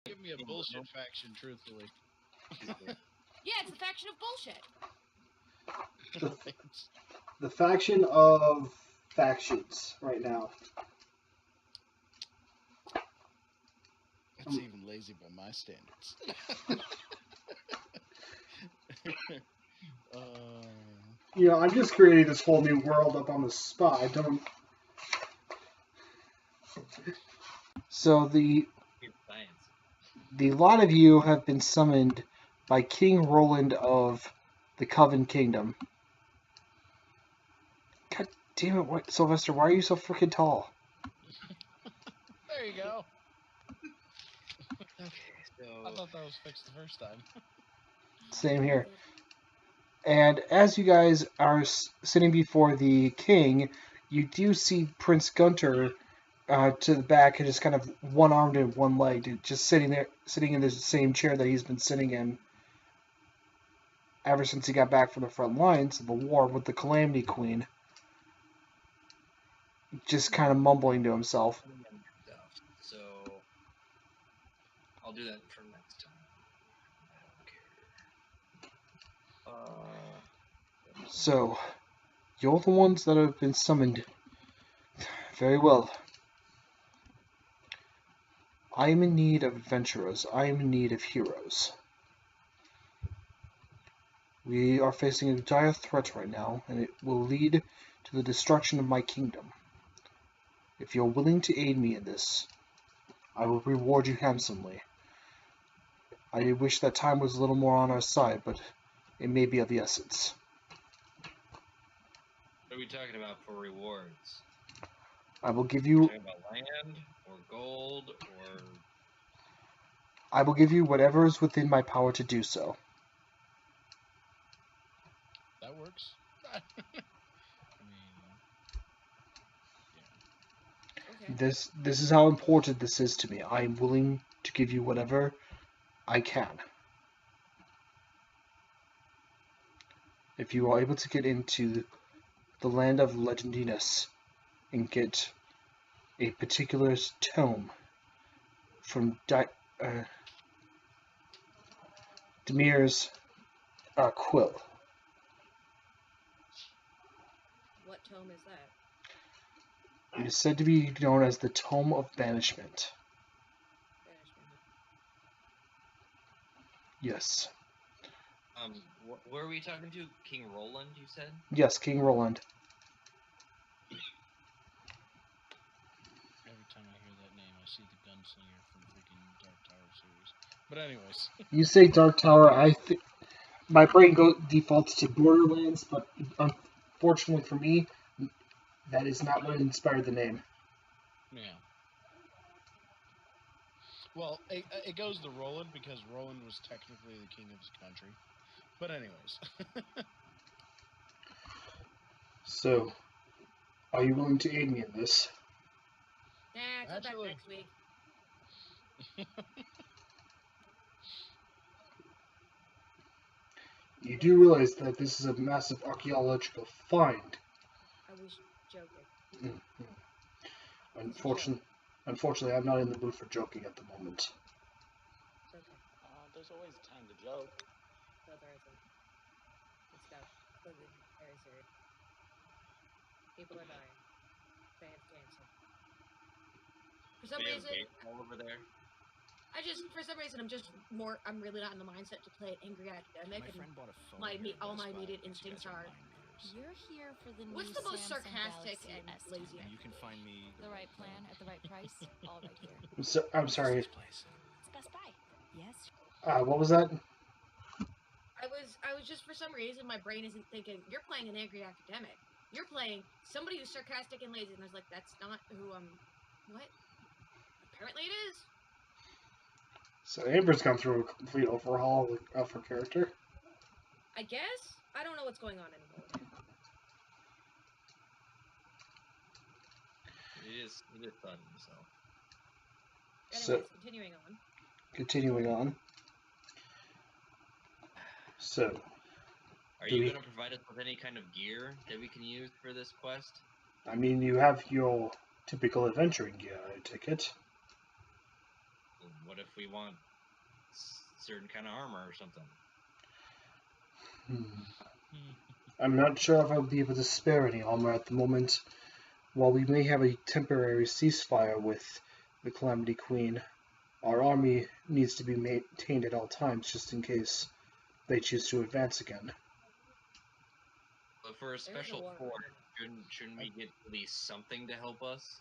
Give me a bullshit faction, truthfully. Yeah, it's the faction of bullshit. The faction of factions right now. That's even lazy by my standards. I'm just creating this whole new world up on the spot. I don't. So the lot of you have been summoned by King Roland of the Coven Kingdom. God damn it, what, Sylvester, why are you so freaking tall? There you go. Okay, so... I thought that was fixed the first time. Same here. And as you guys are sitting before the king, you do see Prince Gunter to the back and just kind of one-armed and one-legged, just sitting in the same chair that he's been sitting in ever since he got back from the front lines of the war with the Calamity Queen. Just kind of mumbling to himself. So, I'll do that for next time. I don't care. So, you're the ones that have been summoned. Very well. I am in need of adventurers. I am in need of heroes. We are facing a dire threat right now, and it will lead to the destruction of my kingdom. If you're willing to aid me in this, I will reward you handsomely. I wish that time was a little more on our side, but it may be of the essence. What are we talking about for rewards? I will give you... Are we talking about land, or gold, or... I will give you whatever is within my power to do so. That works. I mean, yeah. Okay. This is how important this is to me. I am willing to give you whatever I can. If you are able to get into the land of Legendious and get a particular tome from Deneir's Quill. What tome is that? It is said to be known as the Tome of Banishment. Yes. Where are we talking to? King Roland, you said? Yes, King Roland. Every time I hear that name, I see the gunslinger from freaking Dark Tower series. But anyways. You say Dark Tower, my brain defaults to Borderlands, but unfortunately for me, that is not what inspired the name. Yeah. Well, it goes to Roland because Roland was technically the king of his country. But anyways. So, are you willing to aid me in this? Nah, come back next week. You do realize that this is a massive archaeological find. I was joking. Mm-hmm. Unfortunately, I'm not in the mood for joking at the moment. It's okay. There's always time to joke. No, there isn't. It's not very serious. People are dying. They have cancer. For some reason, all over there. For some reason, I'm really not in the mindset to play an angry academic, all my immediate instincts are, you're here for the what's the most sarcastic and lazy? You can find me the right plan at the right price, all right here. I'm sorry. It's Best Buy. Yes. What was that? I was just, for some reason, my brain isn't thinking, you're playing an angry academic. You're playing somebody who's sarcastic and lazy, and I was like, that's not who what? Apparently it is. So Amber's gone through a complete overhaul of her character. I guess? I don't know what's going on anymore with her. It is fun, so. Anyways, Continuing on. So. Are you going to provide us with any kind of gear that we can use for this quest? I mean, you have your typical adventuring gear, I take it. What if we want certain kind of armor or something? I'm not sure if I'll be able to spare any armor at the moment. While we may have a temporary ceasefire with the Calamity Queen, our army needs to be maintained at all times just in case they choose to advance again. But for a special force, shouldn't we get at least something to help us?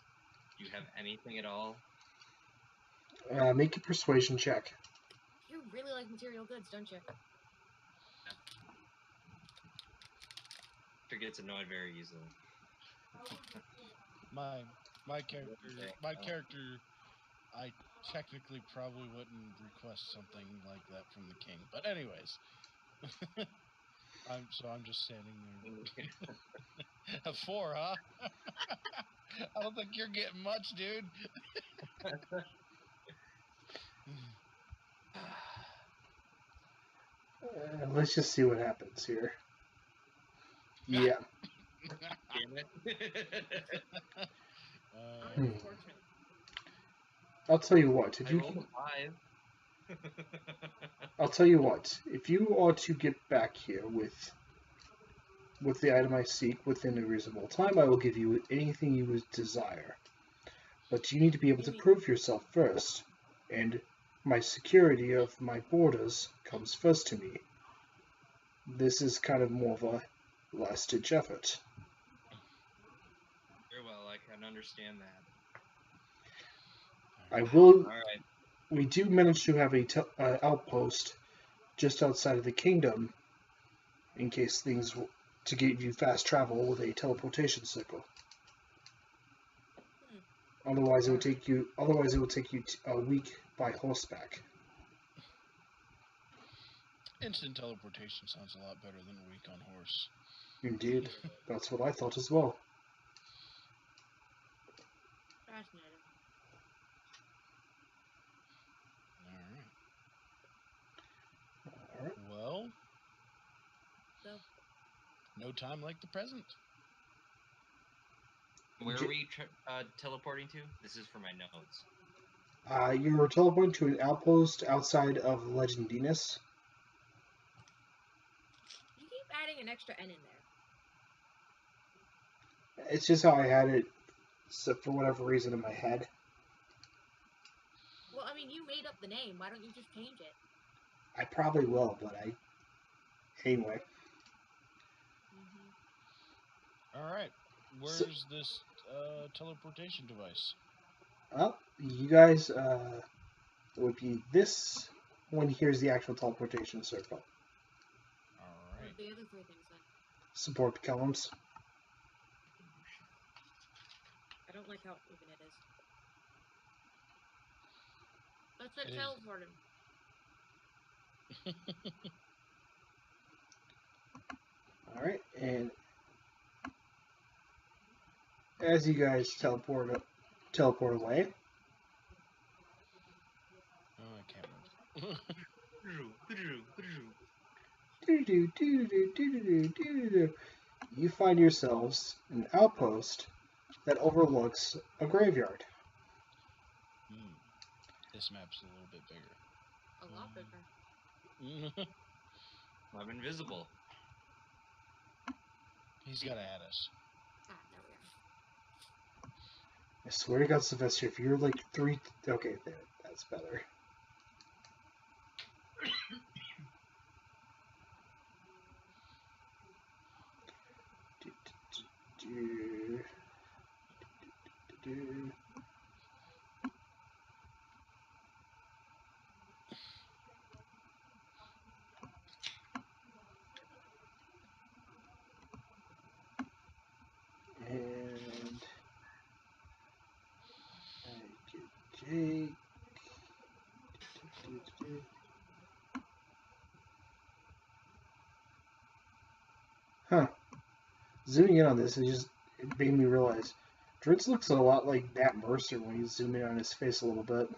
Do you have anything at all? Make a persuasion check. You really like material goods, don't you? It gets annoyed very easily. My character, I technically probably wouldn't request something like that from the king. But anyways, I'm just standing there. A 4, huh? I don't think you're getting much, dude. Let's just see what happens here. Yeah. Damn it. Unfortunate. I'll tell you what. I'll tell you what. If you are to get back here with the item I seek within a reasonable time, I will give you anything you would desire. But you need to be able to prove yourself first, and my security of my borders comes first to me. This is kind of more of a last-ditch effort. Very well, I can understand that. I will. All right. We do manage to have a outpost just outside of the kingdom, in case things to give you fast travel with a teleportation circle. Otherwise, it would take you. Otherwise, it would take you a week by horseback. Instant teleportation sounds a lot better than a week on horse. Indeed, that's what I thought as well. Fascinating. All right. Well, So, no time like the present. Where are we teleporting to? This is for my notes. You're teleporting to an outpost outside of Legendious. you keep adding an extra N in there. It's just how I had it, so for whatever reason in my head. Well, I mean, you made up the name. Why don't you just change it? I probably will, but anyway. All right. Where's this teleportation device? Well, you guys, it would be this one here's the actual teleportation circle. All right. The other 3 things then. Support columns. I don't like how even it is. Let's hit teleport him. Alright, and as you guys teleport away. Oh, I can't move. You find yourselves in an outpost that overlooks a graveyard. This map's a little bit bigger. A lot bigger. I'm invisible. He's got to add us. Ah, there we are. I swear to God, Sylvester, if you're like 3... Okay, there. That's better. And I get Jake. Huh. Zooming in on this, it made me realize Dritz looks a lot like Matt Mercer when you zoom in on his face a little bit.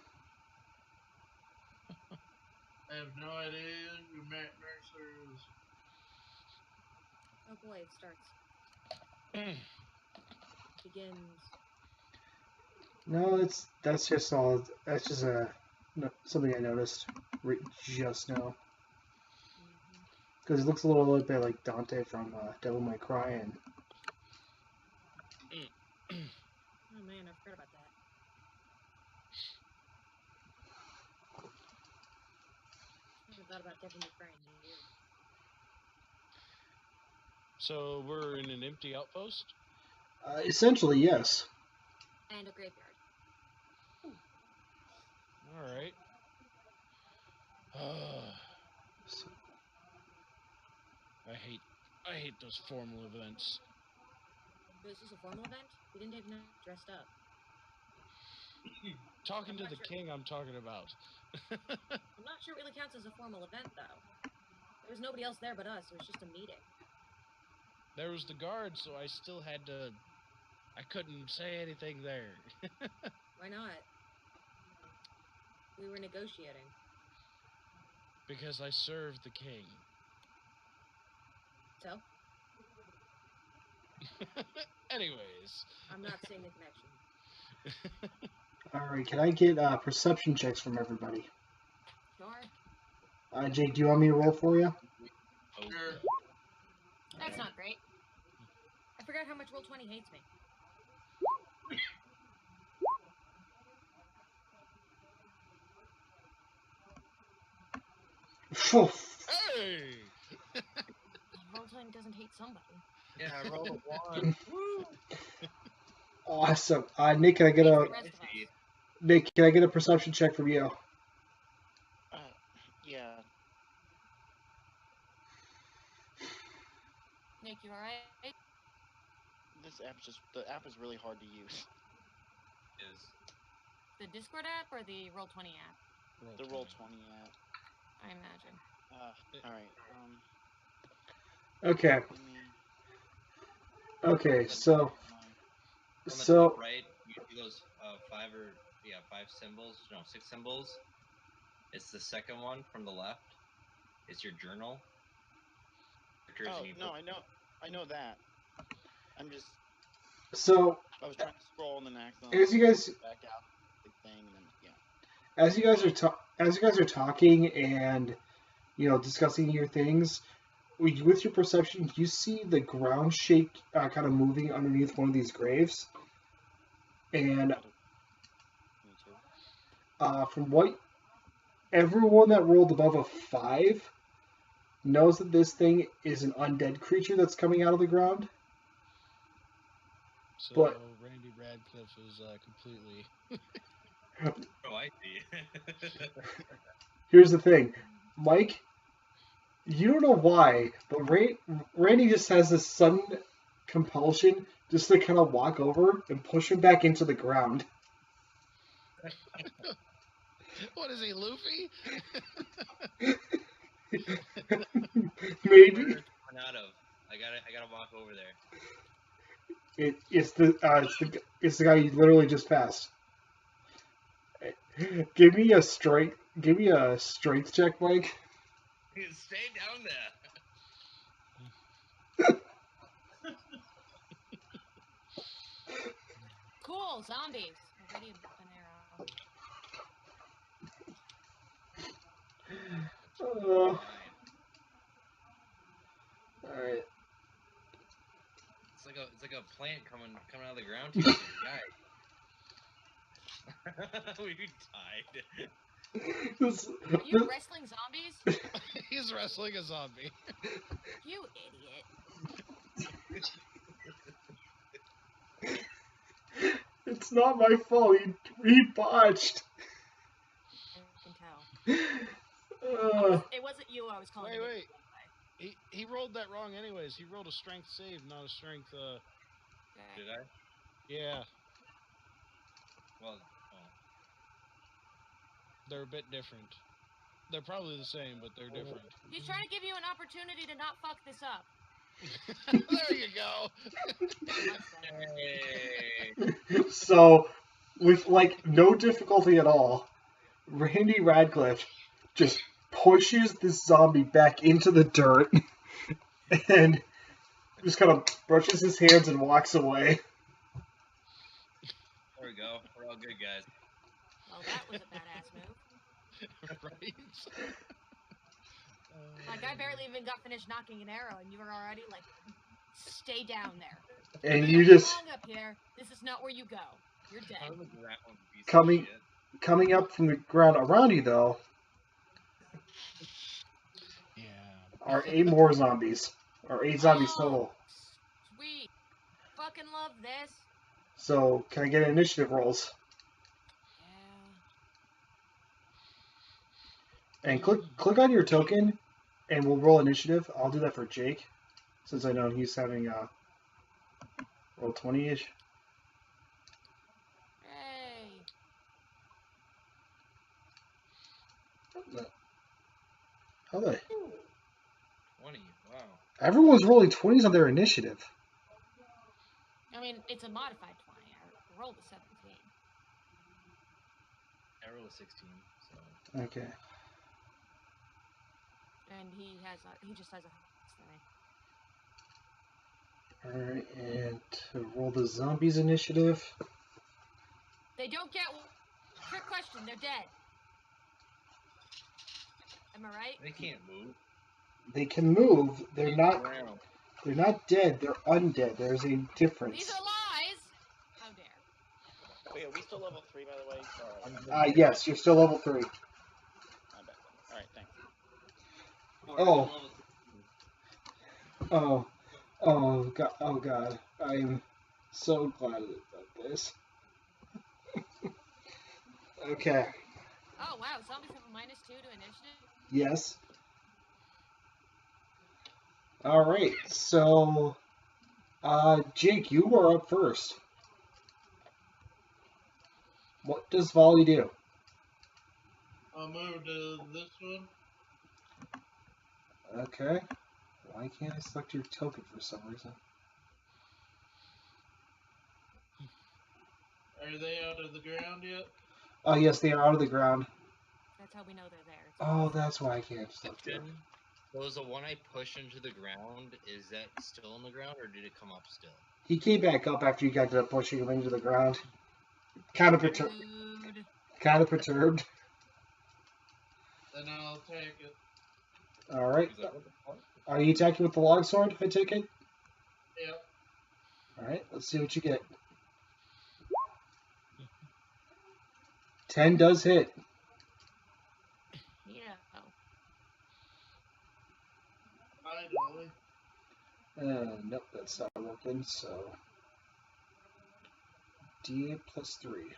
I have no idea who Matt Mercer is. Oh boy, it starts. Begins. No, that's just a No, something I noticed just now. Mm-hmm. Because it looks a little bit like Dante from Devil May Cry. And Oh man, I forgot about that. I haven't thought about Devil May Cry in years. So we're in an empty outpost? essentially, yes. And a graveyard. Alright. I hate those formal events. This is a formal event? We didn't even dressed up. Talking to the king, I'm talking about. I'm not sure it really counts as a formal event, though. There was nobody else there but us. It was just a meeting. There was the guard, so I still had to... I couldn't say anything there. Why not? We were negotiating. Because I served the king. So? Anyways. I'm not seeing the connection. Alright, can I get perception checks from everybody? Sure. Jake, do you want me to roll for you? Sure. That's not great. I forgot how much Roll20 hates me. Hey! Roll20 doesn't hate somebody. Yeah, I rolled a 1. Woo! Awesome. Nick, can I get a perception check from you? Yeah. Nick, you alright? The app is really hard to use. Is The Discord app or the Roll20 app? The Roll20 app. I imagine. Alright, Okay. Okay, so... on the top right, you see those 5 symbols, no, 6 symbols. It's the second one from the left. It's your journal. Oh, no, I know that. I'm just... So... I was trying to scroll and then accidentally... As you guys... back out the thing and then, yeah. As you guys are talking and, discussing your things, with your perception, you see the ground shake kind of moving underneath one of these graves. And Me too. from what everyone that rolled above a 5 knows that this thing is an undead creature that's coming out of the ground. So But Randy Radcliffe is completely... Oh, I see. Here's the thing, Mike, you don't know why, but Randy just has this sudden compulsion just to kind of walk over and push him back into the ground. What is he, Luffy? Maybe. Where's it coming out of? I gotta walk over there. It's the guy you literally just passed. Give me a strength check, Mike. Stay down there. Cool, zombies. Already a Deneir. Alright. It's like a plant coming out of the ground. He's a guy. We died. Are you wrestling zombies? He's wrestling a zombie. You idiot. It's not my fault. He botched. I can tell. It wasn't you I was calling. Wait. He rolled that wrong anyways. He rolled a strength save, not a strength... Did I? Yeah. Well, they're a bit different. They're probably the same, but they're different. He's trying to give you an opportunity to not fuck this up. There you go. Hey. So, with no difficulty at all, Randy Radcliffe just pushes this zombie back into the dirt and just kind of brushes his hands and walks away. There we go. We're all good, guys. Well, that was a badass move. Right? Like, I barely even got finished knocking an arrow, and you were already like, stay down there. And you you don't just belong up here. This is not where you go. You're dead. coming up from the ground around you, though, Yeah. are 8 more zombies. Or 8 zombies total. Sweet. Fucking love this. So, can I get initiative rolls? Yeah. And click on your token, and we'll roll initiative. I'll do that for Jake, since I know he's having roll 20-ish. Hey. How they? 20. Wow. Everyone's rolling 20s on their initiative. I mean, it's a modified 20. I rolled a 17. I rolled a 16. So. Okay. And he just has a than me. Alright, and to roll the zombies initiative. They don't get... Trick question, they're dead. Am I right? They can't move. They can move. They're not dead. They're undead. There's a difference. These are lies! How dare. Wait, are we still level 3, by the way? Sorry. Yes, you're still level 3. My bad. Alright, thanks. Oh god. I'm so glad about this. Okay. Oh, wow. Zombies have a -2 to initiative? Yes. Alright, so Jake, you are up first. What does volley do? I'll move to this one. Okay. Why can't I select your token for some reason? Are they out of the ground yet? Oh, yes, they are out of the ground. That's how we know they're there. Oh, that's why I can't select them. Was the one I pushed into the ground, is that still in the ground, or did it come up still? He came back up after you got to pushing him into the ground. Kind of perturbed. Then I'll take it. Alright. Are you attacking with the longsword, I take it? Yep. Alright, let's see what you get. 10 does hit. Yeah. Finally. Nope, that's not working, so... D8 plus 3.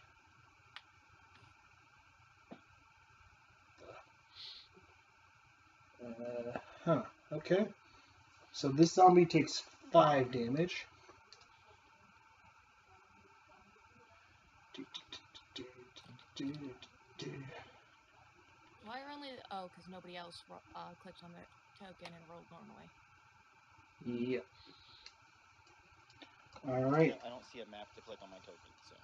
Okay. So this zombie takes 5 damage. Why are only... Oh, because nobody else clicked on their token and rolled normally. Yep. Alright. I don't see a map to click on my token, so...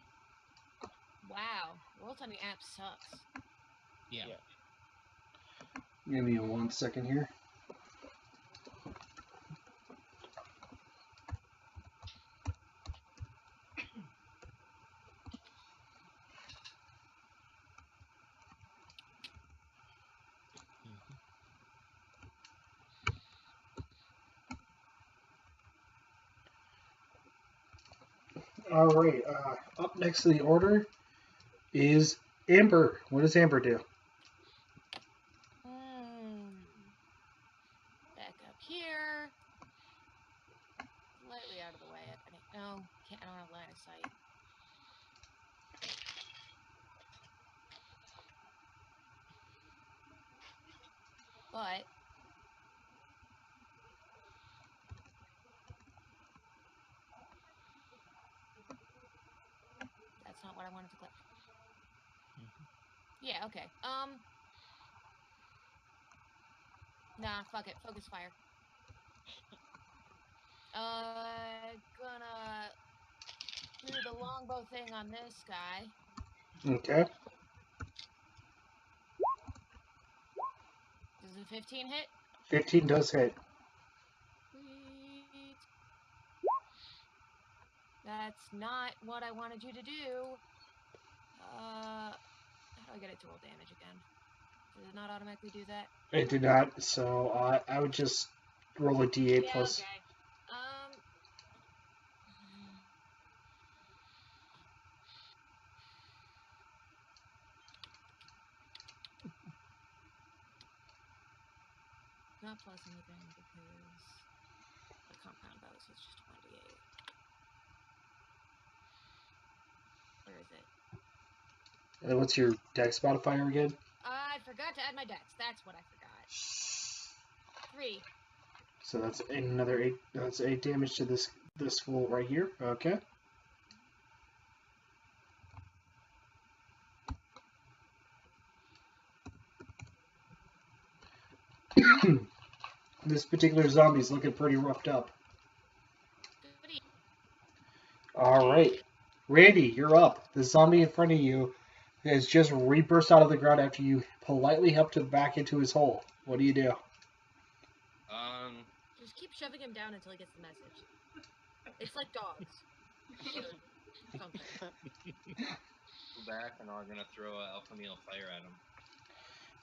Wow. Roll-20 app sucks. Yeah. Give me 1 second here. Alright, up next to the order is Amber. What does Amber do? Back up here. Slightly out of the way. I don't have line of sight. But that's not what I wanted to click. Yeah, okay. Nah, fuck it. Focus fire. Gonna do the longbow thing on this guy. Okay. Does a 15 hit? 15 does hit. Sweet. That's not what I wanted you to do. How do I get it to roll damage again? Did it not automatically do that? It did not, so I would just roll a d8 Yeah, plus. okay. Not plus anything because the compound bonus is just 1d8. Where is it? And what's your dex modifier again? I forgot to add my dex. That's what I forgot. 3. So that's another 8. That's 8 damage to this fool right here. Okay. This particular zombie's looking pretty roughed up. Goody. All right, Randy, you're up. The zombie in front of you has just reburst out of the ground after you politely helped him back into his hole. What do you do? Just keep shoving him down until he gets the message. It's like dogs. Or something. Go back, and I'm gonna throw a alchemical fire at him.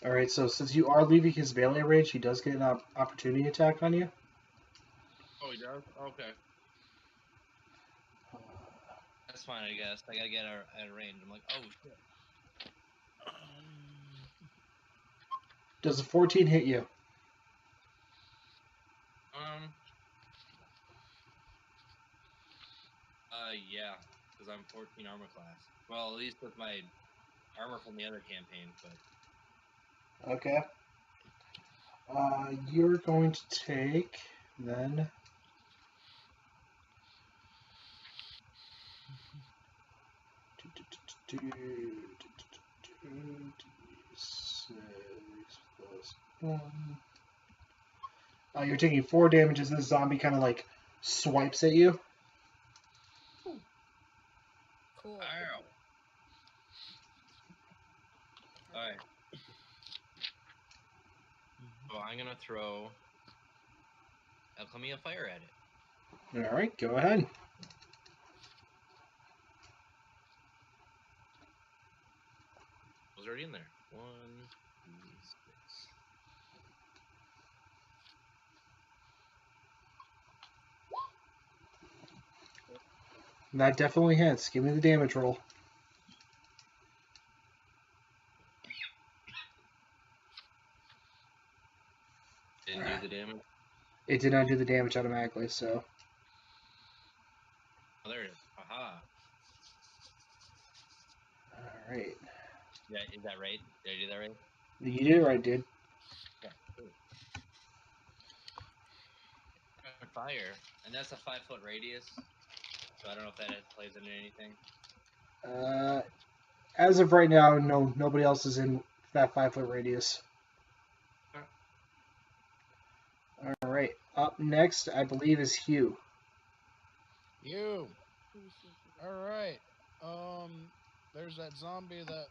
All right, so since you are leaving his melee range, he does get an opportunity attack on you. Oh, he does? Okay. That's fine, I guess. I gotta get at a range. I'm like, oh shit. Does a 14 hit you? Yeah, because I'm 14 armor class. Well, at least with my armor from the other campaign, but. Okay. You're going to take then. You're taking 4 damage as this zombie kind of like swipes at you. Cool. Ow. Alright. So I'm gonna throw alchemical fire at it. Alright, go ahead. It was already in there. 1, 2, 6. That definitely hits. Give me the damage roll. Didn't do the damage. It did not do the damage automatically, so. Oh, there it is. Aha. Alright. Yeah, is that right? Did I do that right? You did it right, dude. Yeah. Fire, and that's a 5-foot radius. So I don't know if that plays into anything. As of right now, no, nobody else is in that 5-foot radius. Alright, up next, I believe, is Hugh. You. Alright. There's that zombie that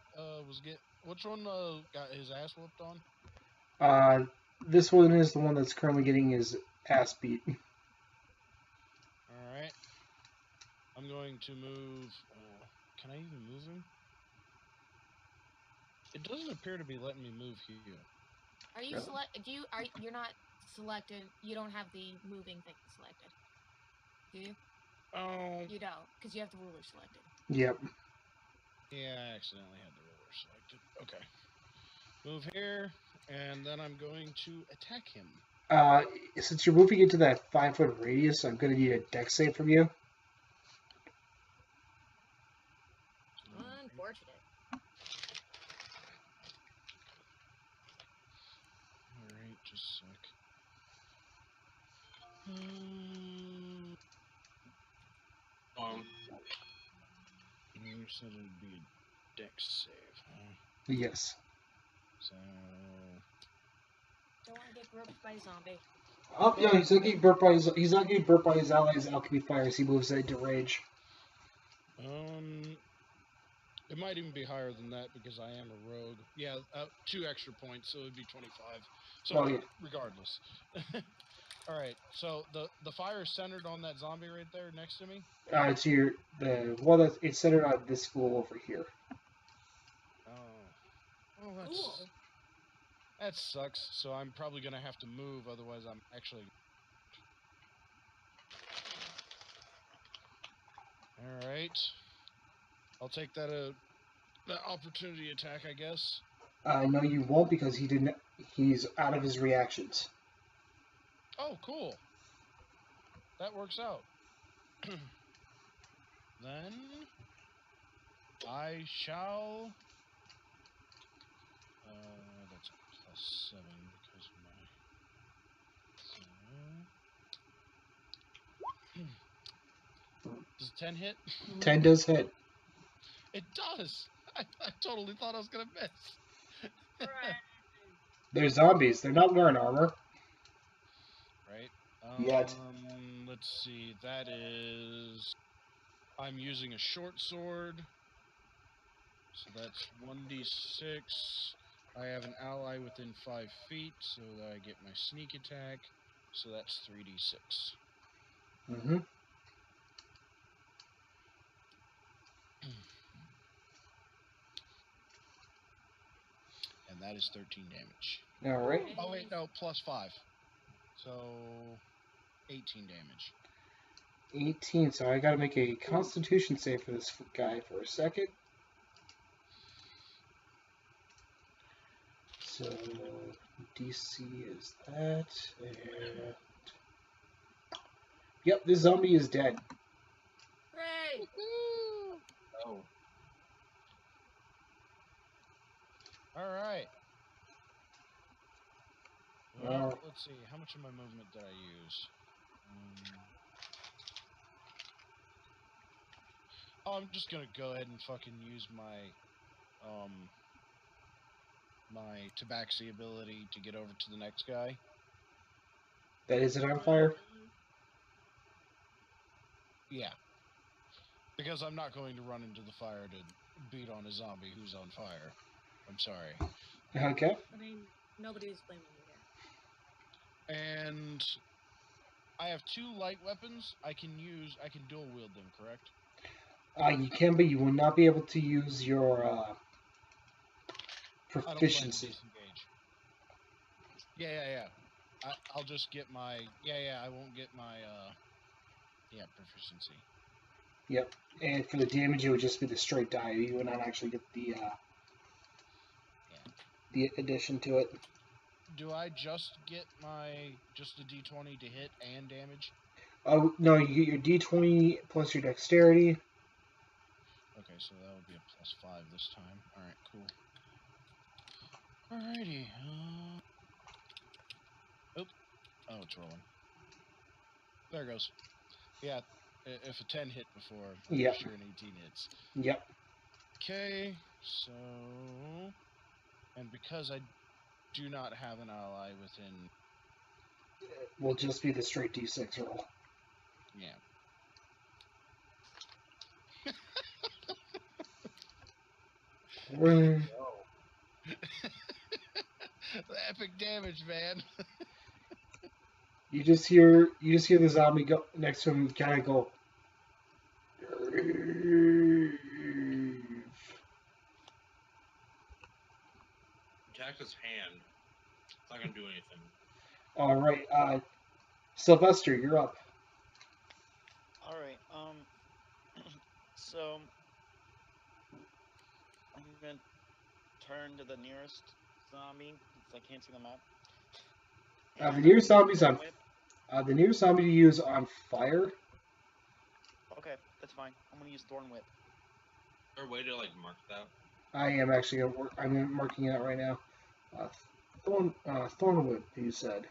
was which one got his ass whooped on? This one is the one that's currently getting his ass beat. Alright. I'm going to move. Can I even move him? It doesn't appear to be letting me move Hugh. Are you you're not selected? You don't have the moving thing selected, do you? Oh. You don't, because you have the ruler selected. Yep. Yeah, I accidentally had the ruler selected. Okay. Move here, and then I'm going to attack him. Since you're moving into that 5-foot radius, I'm going to need a dex save from you. Unfortunate. Alright, just a sec. You said it'd be a dex save, huh? Yes. So. Don't want to get groped by a zombie. Oh, yeah, he's not getting burnt by his allies' alchemy fire as he moves into rage. It might even be higher than that because I am a rogue. Yeah, 2 extra points, so it would be 25. So, yeah. Regardless. Alright, so the fire is centered on that zombie right there next to me? It's the one that's it's centered on this fool over here. Oh. Well, that's... Cool. That sucks. So I'm probably gonna have to move, otherwise I'm actually. All right. I'll take that that opportunity attack, I guess. No, you won't because he didn't. He's out of his reactions. Oh, cool. That works out. Then I shall. That's +7 because of my. Does 10 hit? 10 does hit. It does. I totally thought I was gonna miss. They're zombies. They're not wearing armor. Right. Yet. Let's see. That is. I'm using a short sword. So that's 1d6. I have an ally within 5 feet, so that I get my sneak attack. So that's 3d6. Mm-hmm. And that is 13 damage. All right. Oh wait, no, +5. So 18 damage. 18. So I gotta make a Constitution save for this guy for a second. So DC is that, and yep, this zombie is dead. Hooray! Oh. All right. Well, let's see. How much of my movement did I use? I'm just gonna go ahead and fucking use my my tabaxi ability to get over to the next guy. That is it on fire? Yeah. Because I'm not going to run into the fire to beat on a zombie who's on fire. I'm sorry. Okay. I mean, nobody's blaming you here. And I have 2 light weapons. I can dual wield them, correct? You can, but you will not be able to use your proficiency. Yeah. I'll just get my. Yeah. I won't get my. Proficiency. Yep. And for the damage, it would just be the straight die. You would not actually get the addition to it. Do I just get a d20 to hit and damage? Oh no, you get your d20 plus your dexterity. Okay, so that would be a +5 this time. All right, cool. Alrighty. Oh, it's rolling. There it goes. Yeah, if a 10 hit before, I'm Yep. sure an 18 hits. Yep. Okay, so... And because I do not have an ally within... It will just be the straight d6 roll. Yeah. The epic damage, man. You just hear the zombie go next to him, kind of go. Attack his hand. It's not gonna do anything. All right, Sylvester, you're up. All right. So I'm gonna turn to the nearest zombie since I can't see the map. The nearest zombie's on. The nearest zombie to use on fire. Okay, that's fine. I'm gonna use Thorn Whip. Is there a way to like mark that? I am actually gonna work. I'm marking it out right now. Thorn Whip. You said.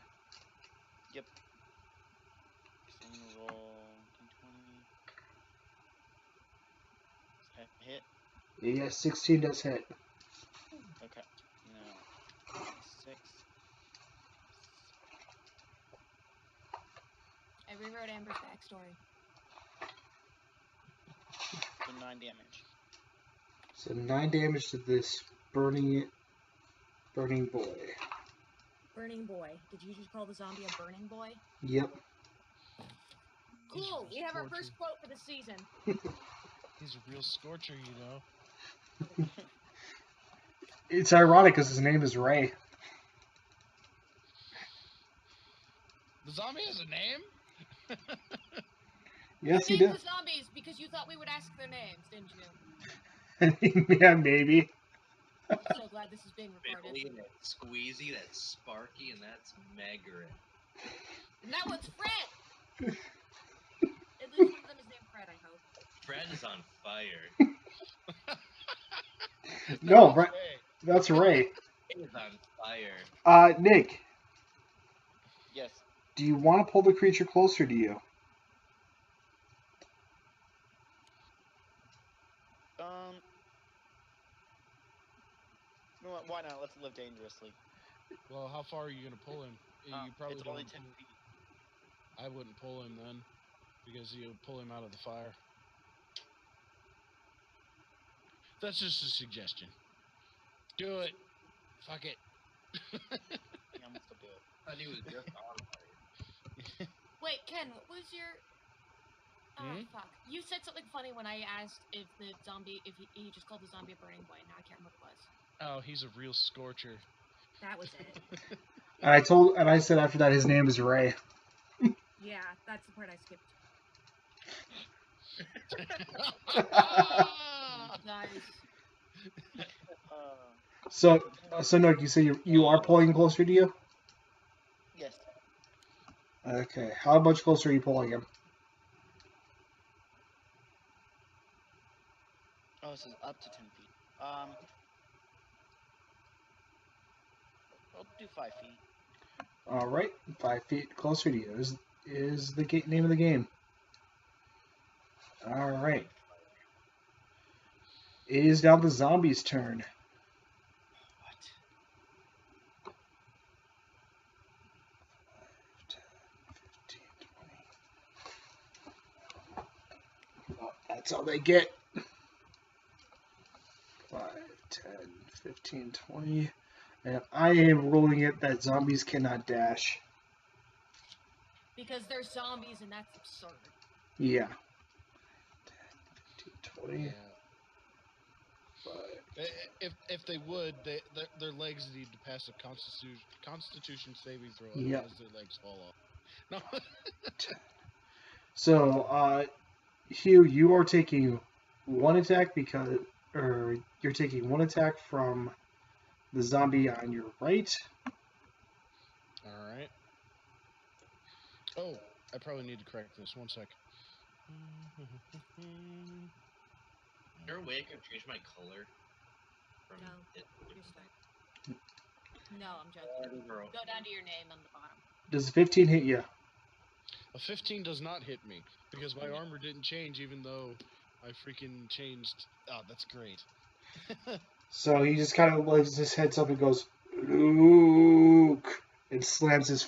Yep. So I'm gonna roll d20. Does that hit? Yeah, 16 does hit. Okay. Now 6. I rewrote Amber's backstory. So 9 damage. So 9 damage to this burning boy. Burning boy. Did you just call the zombie a burning boy? Yep. Cool. We have our first quote for the season. He's a real scorcher, you know. It's ironic because his name is Ray. zombie has a name? Yes, he You named did. the zombies because you thought we would ask their names, didn't you? Yeah, maybe. I'm so glad this is being recorded. Billy, that's Squeezy, that's Sparky, and that's Megarin. And that one's Fred! At least one of them is named Fred, I hope. Fred is on fire. No, That's right. That's Ray. He is on fire. Nick, Yes. do you want to pull the creature closer to you? You know what, why not? Let's live dangerously. Well, how far are you gonna pull him? You probably It's don't. only 10 feet. I wouldn't pull him then, because you would pull him out of the fire. That's just a suggestion. Do it. Fuck it. Yeah, I'm gonna still do it. I thought he was just on fire. Wait, Ken, what was your... Oh, Hmm? fuck. You said something funny when I asked if the zombie... If he just called the zombie a burning boy. Now I can't remember what it was. Oh, he's a real scorcher. That was it. And I said after that his name is Ray. Yeah, that's the part I skipped. Nice. So Nook, you say you are pulling closer to you? Yes. Okay. How much closer are you pulling him? Oh, this is up to 10 feet. I'll do 5 feet. All right, 5 feet closer to you is the name of the game. All right. It is now the zombie's turn. What? 5, 10, 15, 20. Oh, that's all they get. 5, 10, 15, 20. And I am ruling it that zombies cannot dash. Because they're zombies and that's absurd. Yeah. 10, 15, 20. Yeah. 5. If they would, their legs need to pass a constitution saving throw, Yep. otherwise their legs fall off. No. So, Hugh, you are taking one attack you're taking one attack from the zombie on your right. All right. Oh, I probably need to correct this. 1 sec. Is there a way I can change my color? From No. it? You're stuck. No, I'm joking. Go down to your name on the bottom. Does 15 hit you? A 15 does not hit me, because my armor didn't change even though I freaking changed. Oh, that's great. So he just kind of lifts his head up and goes, Luke, and slams his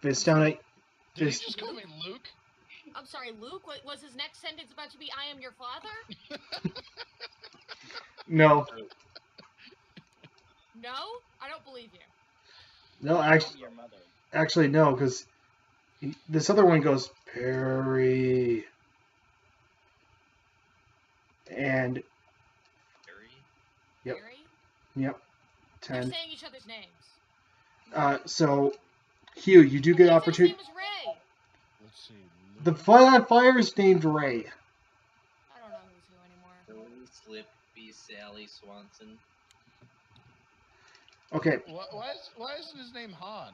fist down at. Did you just call me Luke? I'm sorry, Luke? What, was his next sentence about to be, I am your father? No, No? I don't believe you. no, I'm your mother. actually no, because this other one goes Perry, and Harry? Yep. Harry? yep, They're 10. saying each other's names. So Hugh, you do Well, get he said opportunity. His name was Ray. Let's see. The Luke. Fight on Fire is named Ray. I don't know who's who anymore. Billy, Slippy, Sally, Swanson. Okay, Why isn't his name Han?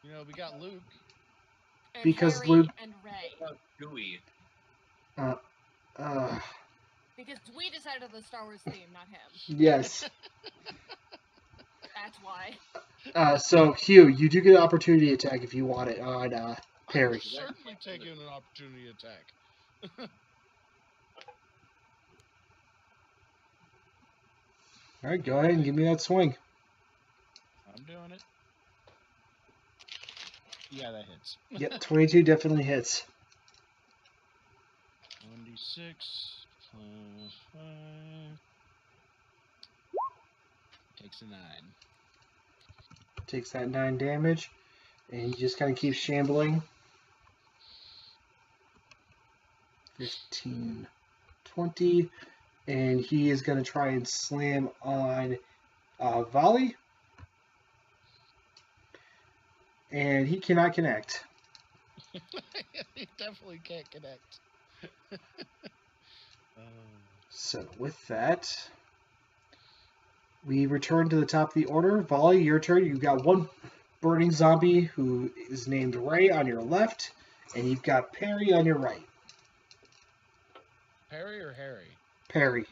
You know, we got Luke. And Because Harry Luke- and Ray. Dewey. Because we decided on the Star Wars theme, not him. Yes. That's why. So Hugh, you do get an opportunity attack if you want it on Perry. I'm certainly taking an opportunity attack. All right, go ahead and give me that swing. I'm doing it. Yeah, that hits. Yep, 22 definitely hits. 1d6 plus 5 takes a 9. Takes that 9 damage, and he just kind of keeps shambling. 15, 20, and he is going to try and slam on Volley. And he cannot connect. He definitely can't connect. So with that, we return to the top of the order. Volley, your turn. You've got one burning zombie who is named Ray on your left, and you've got Perry on your right. Perry or Harry? Perry.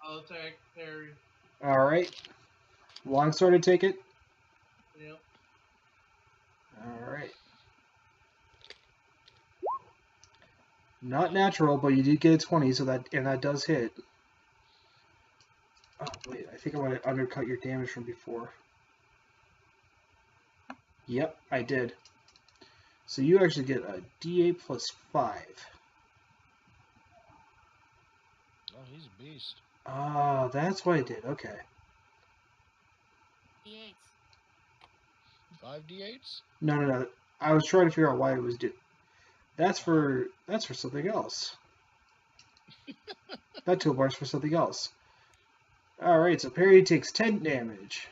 I'll attack Harry. All right. Longsword to take it. Yep. All right. Not natural, but you did get a 20, so that does hit. Oh wait, I think I might have undercut your damage from before. Yep, I did. So you actually get a D8 plus 5. Oh, he's a beast. Ah, that's why I did. Okay. D8s. 5 D8s? No. I was trying to figure out why it was do. That's for something else. That toolbar's for something else. All right, so Perry takes 10 damage.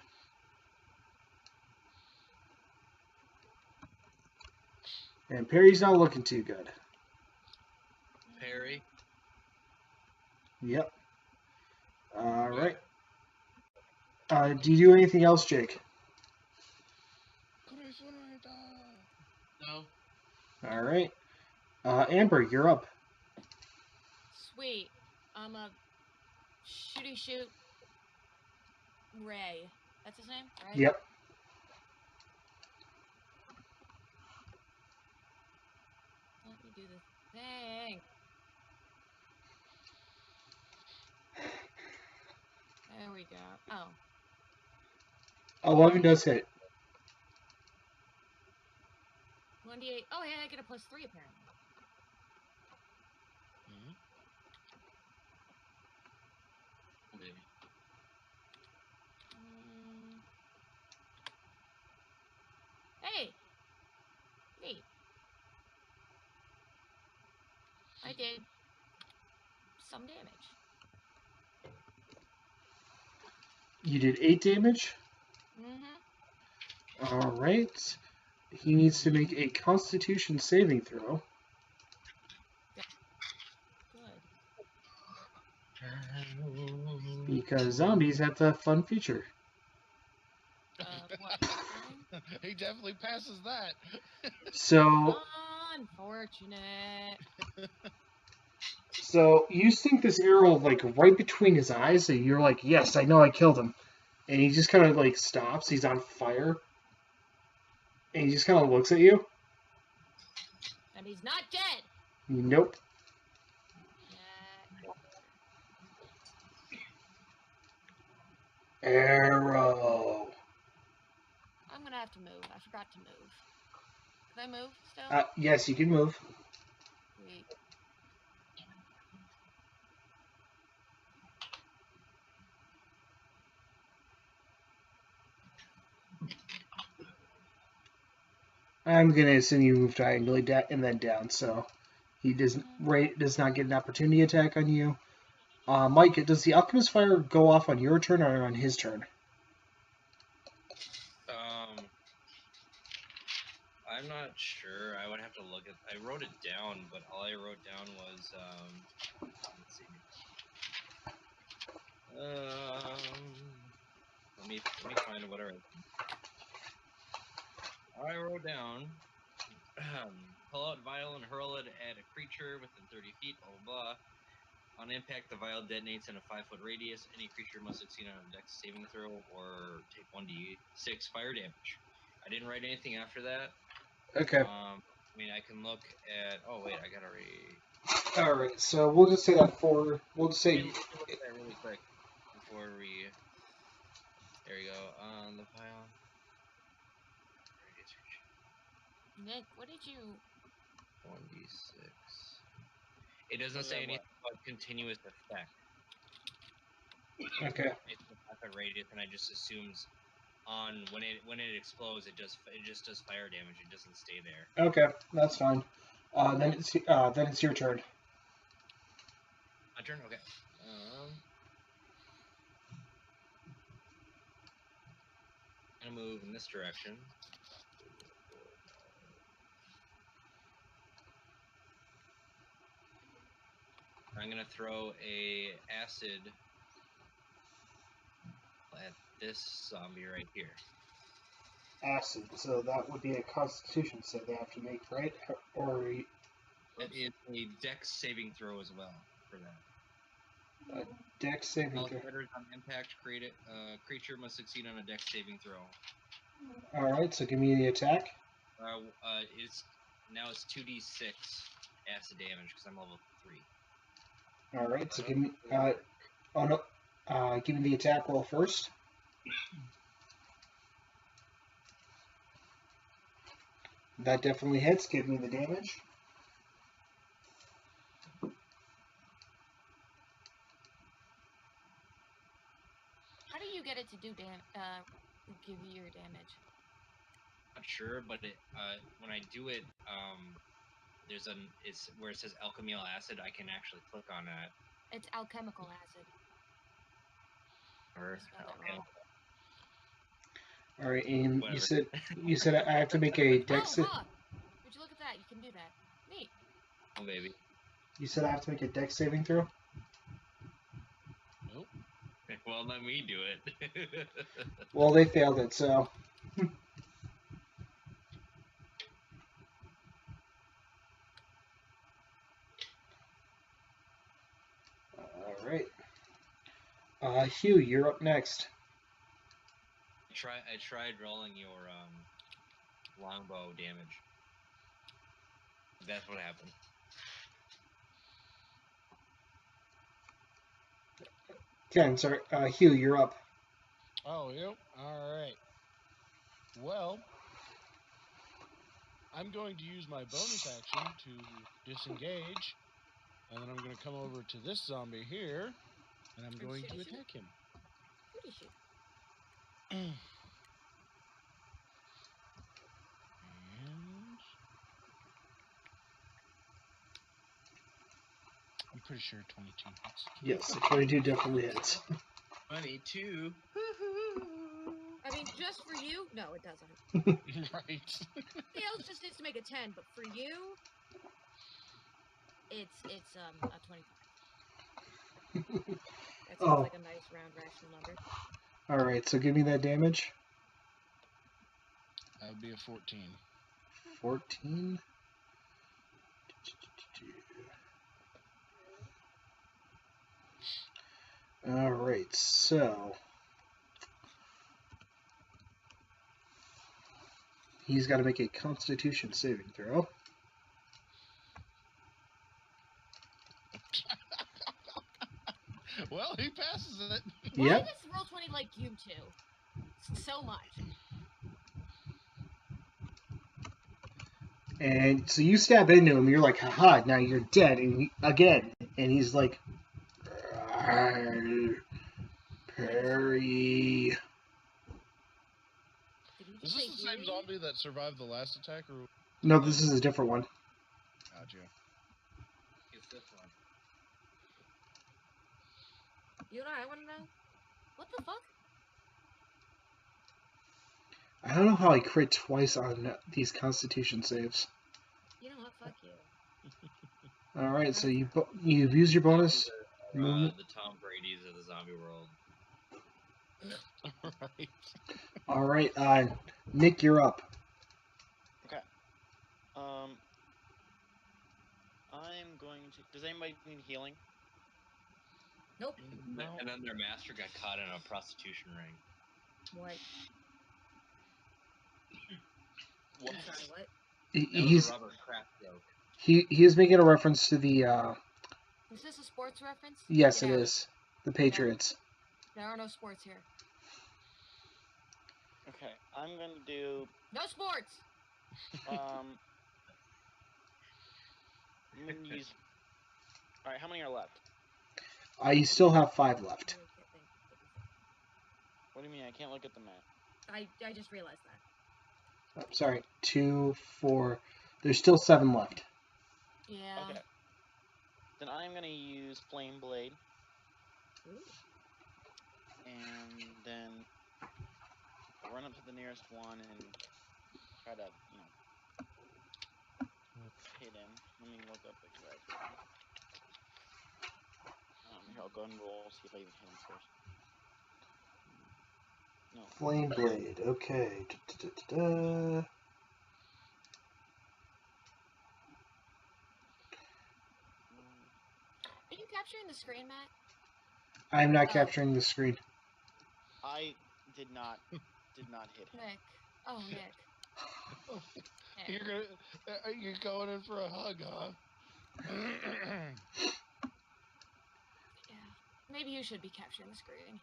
And Perry's not looking too good. Perry. Yep. All right. Do you do anything else, Jake? No. All right. Amber, you're up. Sweet. I'm a shooty shoot Ray. That's his name, right? Yep. Let me do this thing. There we go. Oh. 11 does hit. 1d8. Oh, yeah, I get a +3 apparently. Maybe. Hey! Neat. I did some damage. You did 8 damage? Mm-hmm. All right. He needs to make a Constitution saving throw. Good. Because zombies have that fun feature. What? He definitely passes that. So Unfortunate. So you sink this arrow like right between his eyes, and you're like, "Yes, I know I killed him." And he just kind of like stops. He's on fire, and he just kind of looks at you. And he's not dead. Nope. Arrow. I'm gonna have to move. I forgot to move. Can I move still? Yes, you can move. Sweet. I'm gonna assume you move diagonally and then down, so he does not get an opportunity attack on you. Mike, does the Alchemist Fire go off on your turn or on his turn? I'm not sure. I would have to look at. I wrote it down, but all I wrote down was let's see. Let me find whatever. I wrote down. Pull out vial and hurl it at a creature within 30 feet. Blah blah blah. On impact, the vial detonates in a 5-foot radius. Any creature must succeed on a dex saving throw or take 1d6 fire damage. I didn't write anything after that. Okay. I mean, I can look at. Oh wait, I gotta read. All right, so we'll just say that for. We'll just say. Look at that really quick before we. There you go. On the file. Nick, what did you? 1d6. It doesn't say anything about continuous effect. Okay. It's a radius, and I just assumes on when it explodes, it just does fire damage. It doesn't stay there. Okay, that's fine. Then it's your turn. My turn. Okay. I'm gonna move in this direction. I'm gonna throw a acid at this zombie right here. Acid. So that would be a Constitution save they have to make, right? Or It is a Dex saving throw as well for that. a Dex saving All throw. critters on impact creature must succeed on a Dex saving throw. All right. So give me the attack. It's 2d6 acid damage because I'm level 3. All right. So give me. Give me the attack roll first. That definitely hits. Give me the damage. How do you get it to do give you your damage? Not sure, but when I do it, it's where it says alchemical acid. I can actually click on that. It's alchemical acid. Or Spelled it wrong. All right, and Whatever. you said I have to make a Dex. Oh, huh. Would you look at that? You can do that. Neat. Oh, baby. You said I have to make a Dex saving throw. Nope. Well, let me do it. Well, they failed it, so. All right. Hugh, you're up next. I tried rolling your longbow damage. That's what happened. Ken, sorry. Hugh, you're up. Oh, yep. All right. Well, I'm going to use my bonus action to disengage, and then I'm going to come over to this zombie here, and I'm going to attack him. Pretty shoot. And I'm pretty sure 22 hits. Yes, 22 definitely hits. 22. I mean, just for you? No, it doesn't. Right. Dale just needs to make a 10, but for you, it's a 25. That seems like a nice round rational number. All right, so give me that damage. That would be a 14. 14. All right, so he's got to make a Constitution saving throw. Well, he passes it. Why Yep. does Roll20 like you two so much? And so you stab into him. You're like, haha, now you're dead. And and he's like, Perry. Did he Is just say this the same Huey? zombie that survived the last attack, or? No, this is a different one. Gotcha. It's this one. You know what I want to know? What the fuck? I don't know how I crit twice on these Constitution saves. You know what? Fuck you. All right, so you've used your bonus. The Tom Brady's of the zombie world. Right. All right, Nick, you're up. Okay. I'm going to. Does anybody need healing? Nope. No. And then their master got caught in a prostitution ring. What? What? I'm sorry, what? That was He's a Robert Kraft joke. he is making a reference to the. Is this a sports reference? Yes, Get it out. is. The Patriots. There are no sports here. Okay, I'm gonna do. No sports! I'm gonna use. All right, how many are left? You still have 5 left. What do you mean? I can't look at the map. I just realized that. Sorry, 2, 4. There's still 7 left. Yeah. Okay. Then I'm gonna use Flame Blade. Ooh. And then run up to the nearest one and try to, hit him. Let me look up exactly. Here, I'll go and roll, see if I even hit him first. No. Flame Blade, okay. Da-da-da-da-da. Are you capturing the screen, Matt? I'm not Oh. capturing the screen. I did not hit him. Nick. Oh, Nick. Nick. You're going in for a hug, huh? Yeah. Maybe you should be capturing the screen.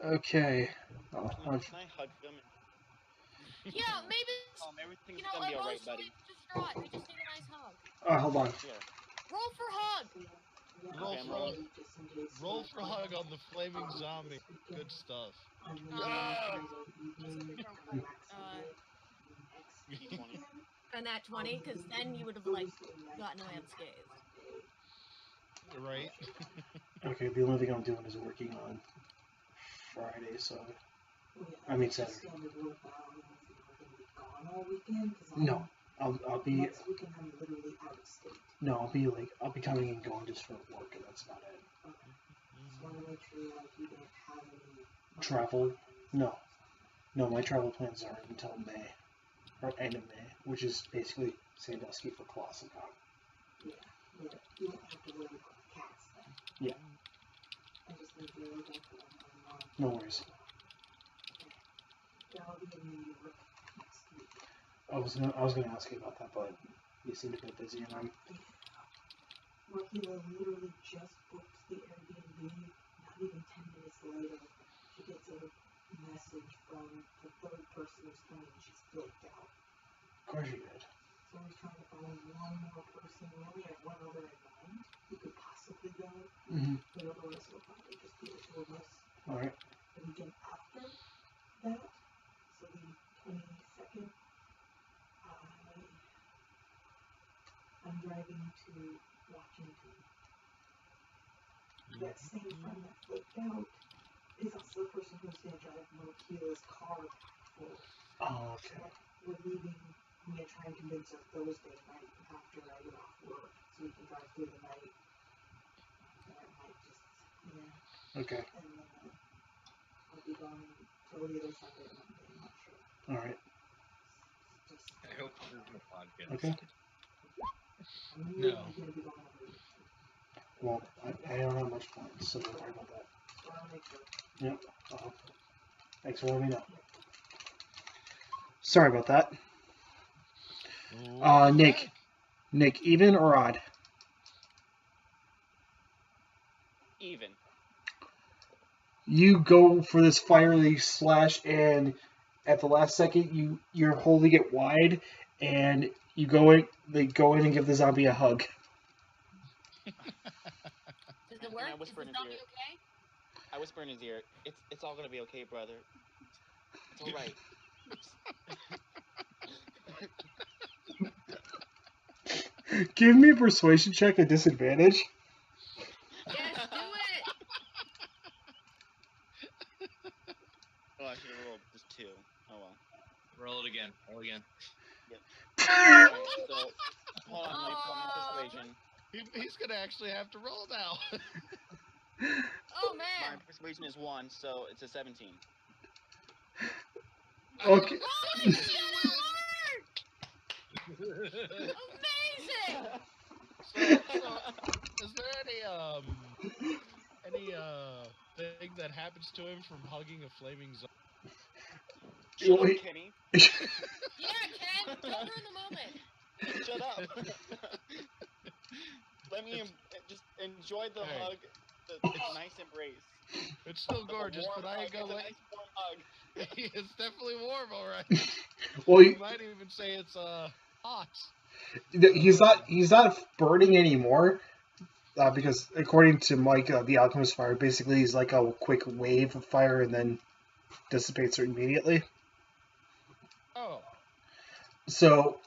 Okay. Oh, Can I hug him? Yeah, maybe. Everything's You know, gonna be alright, emotionally buddy. distraught. They just need a nice hug. hold on. Here. Roll for hug. Roll for hug on the flaming zombie. Good stuff. D20. And that 20, because then you would have like gotten away unscathed. Right? Okay, the only thing I'm doing is working on Friday, so... I mean Saturday. No, I'll be... No, I'll be coming and going just for work, and that's about it. Travel? No. No, my travel plans are until May. Or end of May, which is basically Sandusky for Colossus-Con. Yeah. No worries. I was gonna ask you about that, but you seemed a bit busy, and I'm... Markila literally just booked the Airbnb. Not even 10 minutes later, she gets a message from the third person who's coming. She's flaked out. Of course you did. So we're trying to find one more person. We only have one other in mind who could possibly go. Mm-hmm. But otherwise, we'll probably just be the two of us. Alright. The weekend after that, so the 22nd, I'm driving to Washington. That same friend that flipped out is also the person who's going to drive Markila's car for. Oh, okay. We're leaving. I'm going to try and convince her Thursday night after I get off work so we can drive through the night. And I might just, Okay. And then I'll be gone till either Sunday or Monday. I'm not sure. Alright. I hope this isn't a podcast. Okay. I'm No. really going to be gone over the weekend. Well, I don't have much plans, so don't worry about that. So I'll make sure. Yep. Thanks for letting me know. Sorry about that. Nick, even or odd? Even. You go for this fiery slash, and at the last second, you're holding it wide, and you go in. They go in and give the zombie a hug. Does it work? I Is whisper the in his zombie ear. okay? I whisper in his ear. It's all gonna be okay, brother. It's all right. Give me a persuasion check at disadvantage. Yes, do it! Oh, I should have rolled just 2. Oh well. Roll it again. Roll again. Alright, so hold on, let me pull my persuasion. He's gonna actually have to roll now. Oh, My man. persuasion is 1, so it's a 17. Okay. Holy shit, it worked! Amazing! So, is there any thing that happens to him from hugging a flaming zombie? Shut up, Kenny. Yeah, Ken, don't ruin the moment. Shut up. Let me just enjoy the hug, the nice embrace. It's still gorgeous, but I ain't gonna let. Nice warm hug. It's definitely warm, all right. Well, You might even say it's hot. he's not burning anymore, because according to Mike, the alchemist fire basically is like a quick wave of fire and then dissipates immediately. Oh. So,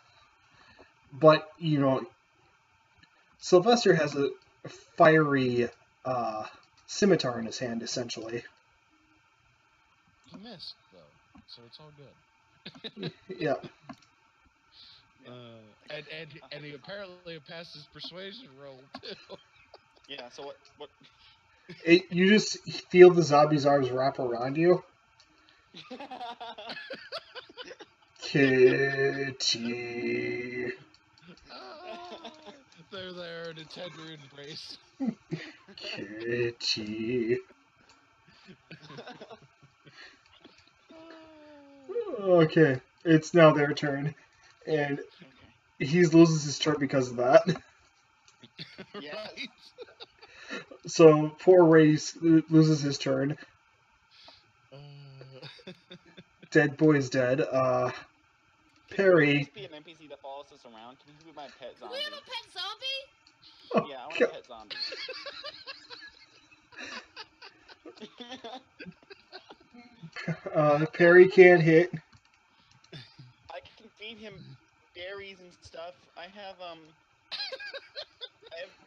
but Sylvester has a fiery scimitar in his hand, essentially. He missed though, so it's all good. Yeah. And he apparently passed his persuasion roll too. Yeah. So what? You just feel the zombie's arms wrap around you. Kitty. They're there in a tender embrace. Kitty. Okay, it's now their turn, and he loses his turn because of that. Yes. Right? So poor Ray loses his turn. Dead boy's dead. Perry. Can you be an NPC that follows us around? Can you be my pet Do zombie? we have a pet zombie? Oh, Yeah, I want God. a pet zombie. Perry can't hit. I can feed him berries and stuff. I have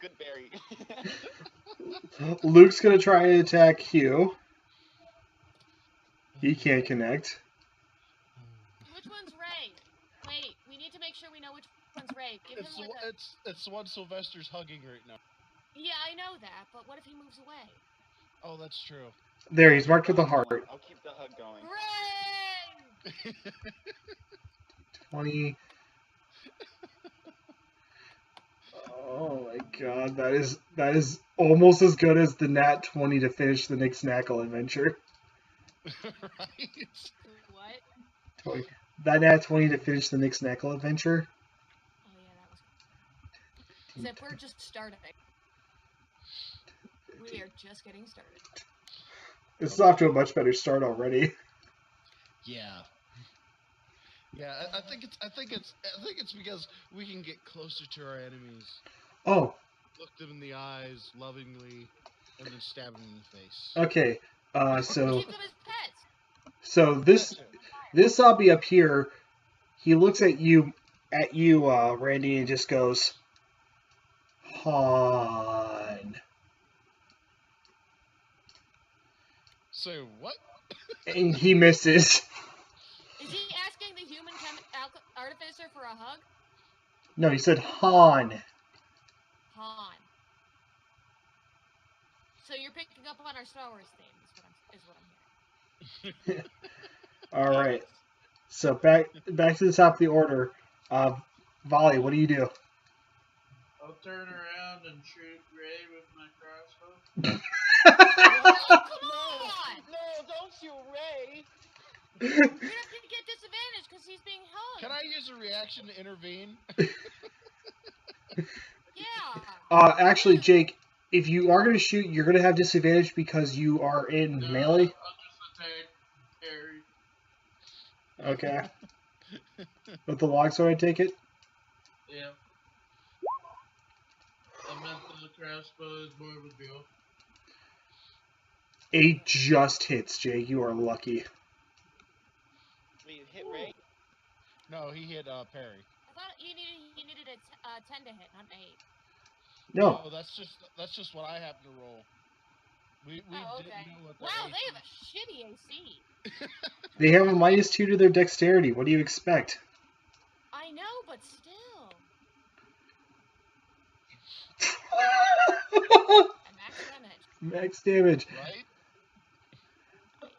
good berry. Luke's gonna try and attack Hugh. He can't connect. Which one's Ray? Wait, we need to make sure we know which one's Ray. Give him like a... It's the one Sylvester's hugging right now. Yeah, I know that, but what if he moves away? Oh, that's true. There, he's marked with a heart. I'll keep the hug going. Ray! 20. Oh my god, that is almost as good as the nat 20 to finish the Nick Snackle adventure. Right? What? That nat 20 to finish the Nick Snackle adventure. Oh yeah, that was... Except we're just starting. We are just getting started. It's off to a much better start already. Yeah. Yeah, I think it's because we can get closer to our enemies. Oh, Look them in the eyes lovingly, and then stab them in the face. okay. So Keep them as pets! so this zombie up here, he looks at you, Randy, and just goes, Han. So what? And he misses. Is he asking the human artificer for a hug? No, he said Han. Han. So you're picking up on our Star Wars theme, is what I'm hearing. All right. So back to the top of the order. Volley, what do you do? I'll turn around and shoot Ray with my crossbow. Oh, come on! No, don't shoot Ray! You're gonna have to get disadvantage because he's being hugged. Can I use a reaction to intervene? Yeah. Actually, Jake, if you are going to shoot, you're going to have disadvantage because you are in No, melee. I'll just attack Harry. Okay. With the longsword, I take it? Yeah. I meant the crossbow is more of a go. 8 just hits, Jake. You are lucky. Wait, you hit Ray? No, he hit Perry. I thought you needed a 10 to hit, not an 8. No. Oh, that's just what I happen to roll. We didn't know what the Wow, AC they have a shitty AC. They have a -2 to their dexterity. What do you expect? I know, but still. And max damage. Max damage. Right? Nice.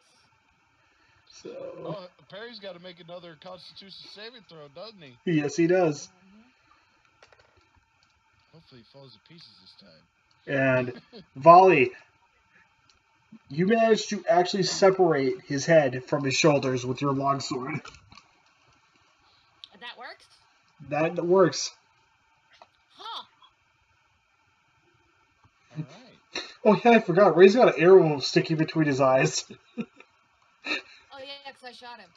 So. Oh, Perry's got to make another Constitution saving throw, doesn't he? Yes, he does. Hopefully he falls to pieces this time. And Volley, you managed to actually separate his head from his shoulders with your longsword. That works? That works. Huh. All right. Oh yeah, I forgot. Ray's got an arrow sticking between his eyes. Oh yeah, because I shot him.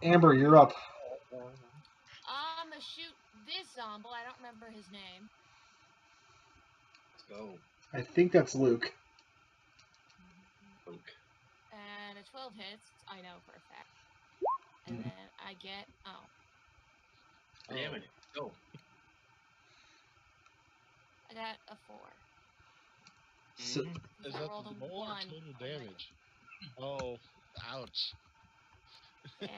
Amber, you're up. I'm gonna shoot this zombie. I don't remember his name. Let's go. I think that's Luke. Luke. And a 12 hits, I know for a fact. And then I get, Damn it. Go. I got a 4. So, Is I that rolled the a roll or 1. total damage? Oh, ouch. Yeah.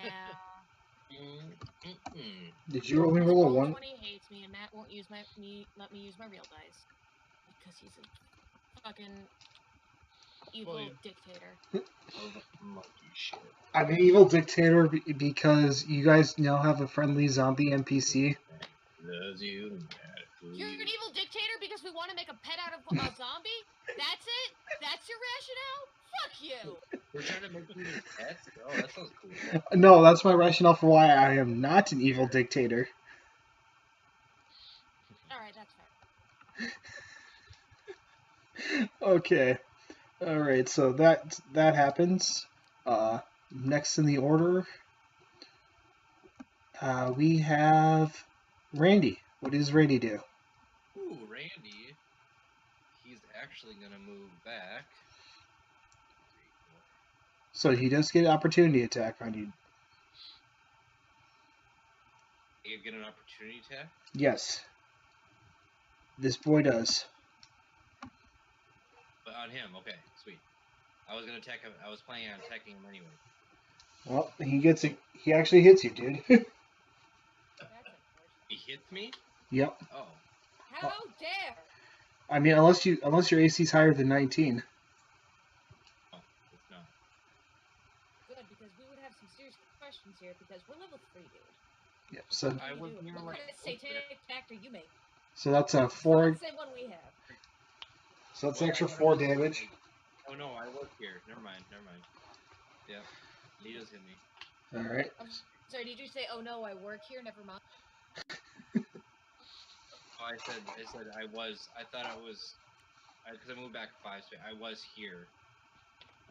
Did you only roll a 1? 20 hates me, and Matt won't let me use my real dice because he's a fucking evil Well, dictator. Monkey shit. I'm an evil dictator because you guys now have a friendly zombie NPC. Does you? You're an evil dictator because we want to make a pet out of a zombie? That's it? That's your rationale? Fuck you! We're trying to make these pets? Oh, that sounds cool. No, that's my rationale for why I am not an evil dictator. Alright, that's fair. Okay. Alright, so that happens. Next in the order, we have Randy. What does Randy do? Ooh, Randy. He's actually gonna move back. So he does get an opportunity attack on you. You get an opportunity attack? Yes. This boy does. But on him, okay, sweet. I was gonna attack him. I was planning on attacking him anyway. Well, he gets it. He actually hits you, dude. That's unfortunate. He hits me? Yep. Oh. How dare! I mean, unless your AC is higher than 19. Oh, it's not. Good, because we would have some serious questions here, because we're level 3, dude. Yep. So I What was do you do? near What like kind of satanic attack are you making? so that's a It's 4. not the same one we have. So that's Well, extra I thought 4 it was damage. like- oh no, I was here. Never mind. Yep. He does hit me. All right. I'm sorry, did you say, oh no, I work here? Never mind. Oh, I said I thought I was, because I moved back 5 space. I was here.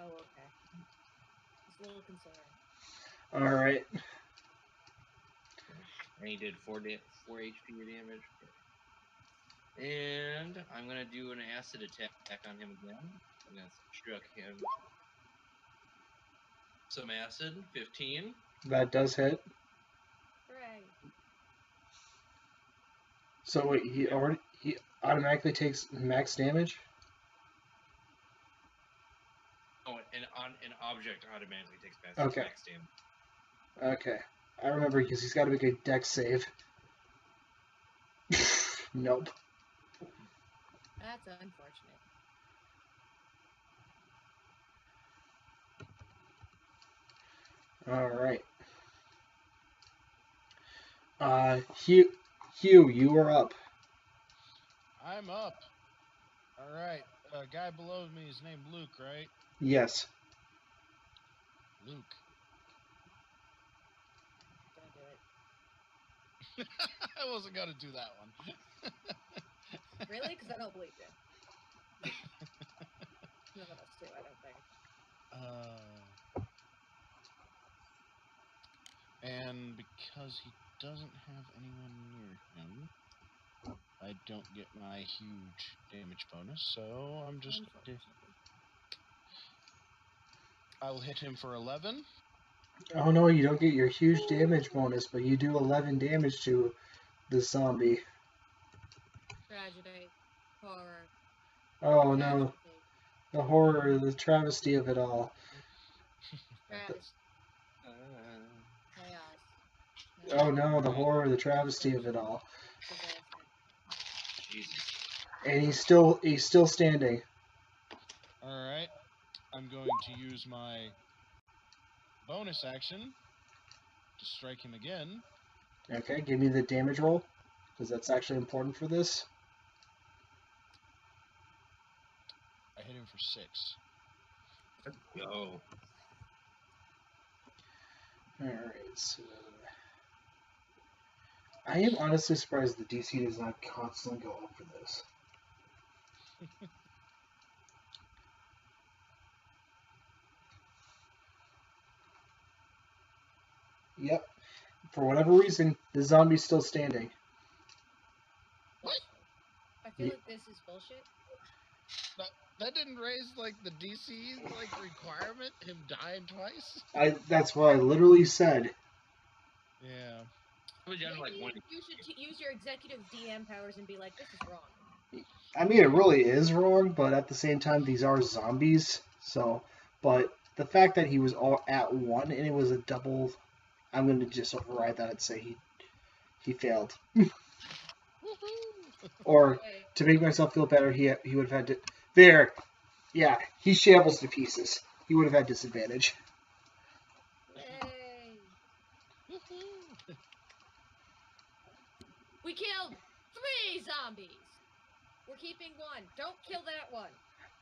Oh, okay. It's a little concerning. All right. And he did 4 HP damage. And I'm gonna do an acid attack on him again. I'm gonna struck him. Some acid, 15. That does hit. Hooray. So wait, he automatically takes max damage. Oh, and on an object automatically takes max damage. Okay. I remember because he's got to make a dex save. Nope. That's unfortunate. All right. Hugh, you are up. I'm up. All right. Guy below me is named Luke, right? Yes. Luke. Don't do it. I wasn't gonna do that one. Really? Because I don't believe you. None of us do, I don't think. And because he doesn't have anyone near him, I don't get my huge damage bonus, so I'm just... I will hit him for 11. Oh no, you don't get your huge damage bonus, but you do 11 damage to the zombie. Tragedy. Horror. Oh no, Tragedy. the horror, the travesty of it all. Chaos. Oh no, the horror, the travesty of it all. Jesus. And he's still standing. All right. I'm going to use my bonus action to strike him again. Okay, give me the damage roll, because that's actually important for this. I hit him for 6. Let's go. Alright, so... I am honestly surprised the DC does not constantly go up for this. Yep. For whatever reason, the zombie's still standing. What? I feel like this is bullshit. That didn't raise, like, the DC, like, requirement? Him dying twice? That's what I literally said. Yeah. Maybe you should use your executive DM powers and be like, this is wrong. I mean, it really is wrong, but at the same time, these are zombies, so... But the fact that he was all at 1 and it was a double, I'm going to just override that and say he failed. Or Okay. to make myself feel better, he would have had to. There, yeah, he shambles to pieces. He would have had disadvantage. Yay! We killed 3 zombies. We're keeping 1. Don't kill that one.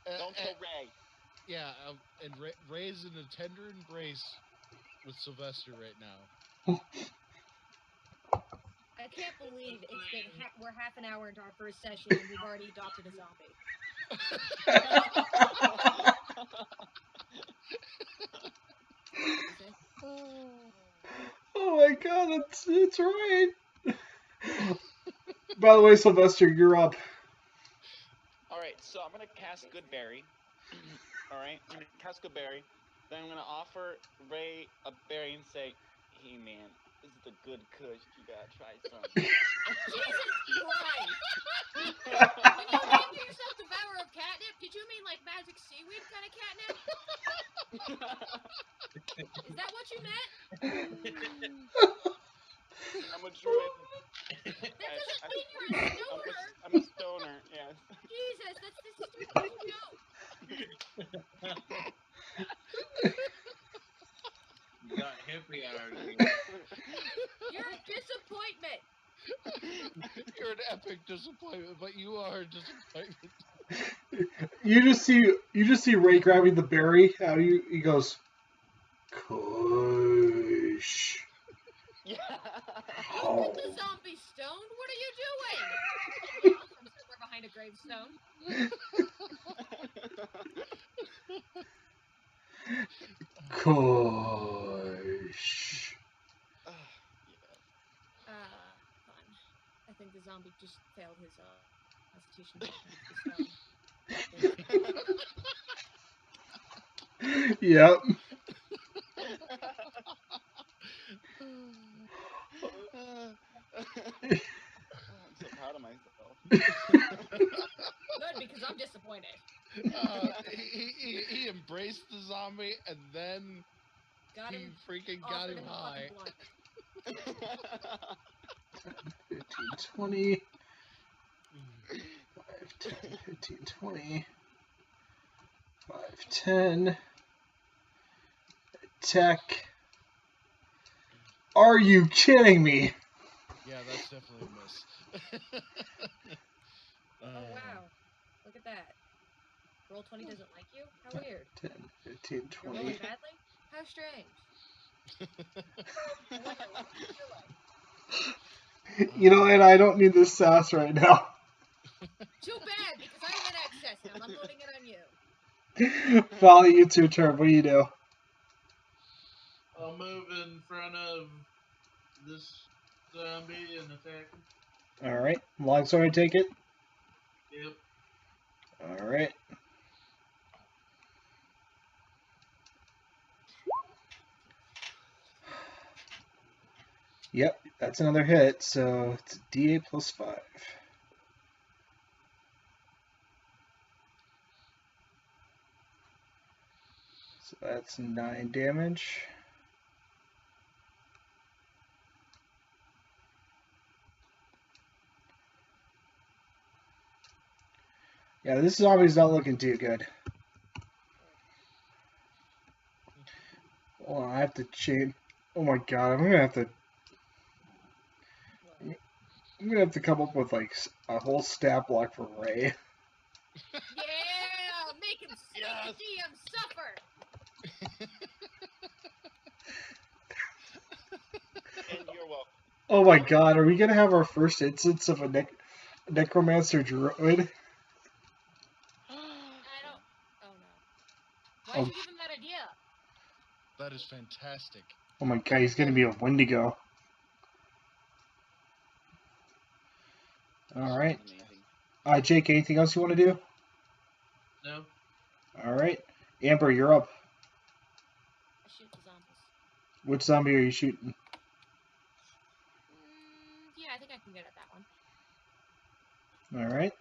Don't kill Ray. Yeah, and Ray's in a tender embrace with Sylvester right now. I can't believe it's been we're half an hour into our first session and we've already adopted a zombie. Oh my god, it's right. By the way, Sylvester, you're up. Alright, so I'm gonna cast Goodberry. Alright, I'm gonna cast Goodberry. Then I'm gonna offer Ray a berry and say, hey man, this is the good kush, you gotta try some. Jesus Christ! When you named yourself Devourer of Catnip, did you mean like magic seaweed kind of catnip? Is that what you meant? I'm a druid. That doesn't mean you're a stoner! I'm a stoner, yes. Jesus, that's the stupidest joke! You got hippie out of here. You're a disappointment! You're an epic disappointment, but you are a disappointment. You just see Ray grabbing the berry. He goes, Kush. Yeah. Oh. The zombie stoned? What are you doing? I'm somewhere behind a gravestone. Kush. Fun. I think the zombie just failed his constitution check. Yep. I'm so proud of myself. Good, because I'm disappointed. He embraced the zombie and then he freaking got him high. 15, 20. 5, 10, 15, 20. 5, 10. Attack. Are you kidding me? Yeah, that's definitely a miss. Oh, wow. Look at that. Roll 20 doesn't like you? How weird. 10, 15, You're 20. rolling badly? How strange. I wonder what you feel like. You know, and I don't need this sass right now. Too bad, because I'm in excess and I'm unloading it on you. Folly, it's your turn. What do you do? I'll move in front of this zombie and attack him. Alright. Longsword, I take it? Yep. Alright. Yep, that's another hit, so it's D8 plus 5. So that's 9 damage. Yeah, this zombie's not looking too good. Hold on, I have to chain. Oh my god, I'm gonna have to come up with like a whole stat block for Ray. Yeah! Make him see the DM suffer! And you're welcome. Oh my god, are we gonna have our first instance of a necromancer druid? I don't... Oh no. Why'd you give him that idea? That is fantastic. Oh my god, he's gonna be a Wendigo. Alright. Amazing. Jake, anything else you want to do? No. Alright. Amber, you're up. I shoot the zombies. Which zombie are you shooting? Yeah, I think I can get at that one. Alright.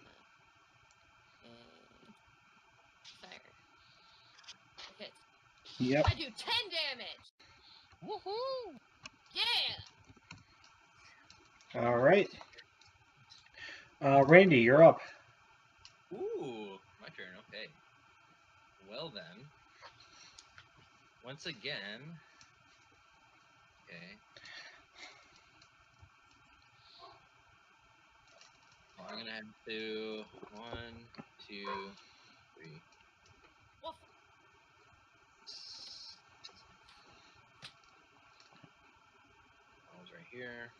Fire. Hit. Yep. I do 10 damage. Woohoo! Yeah. All right. Randy, you're up. Ooh, my turn. Okay. Well then, once again. Okay. Well, I'm gonna have to 1, 2, 3. Woof. I was right here.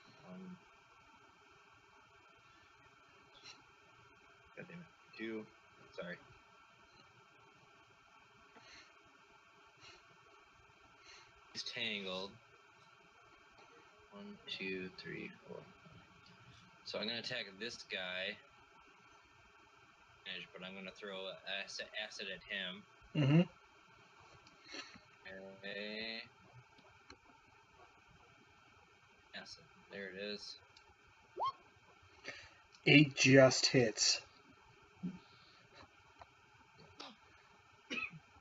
God damn it. 2. Sorry. He's tangled. 1, 2, 3, 4. So I'm gonna attack this guy. But I'm gonna throw acid at him. Mm-hmm. Okay. Acid. There it is. 8 just hits.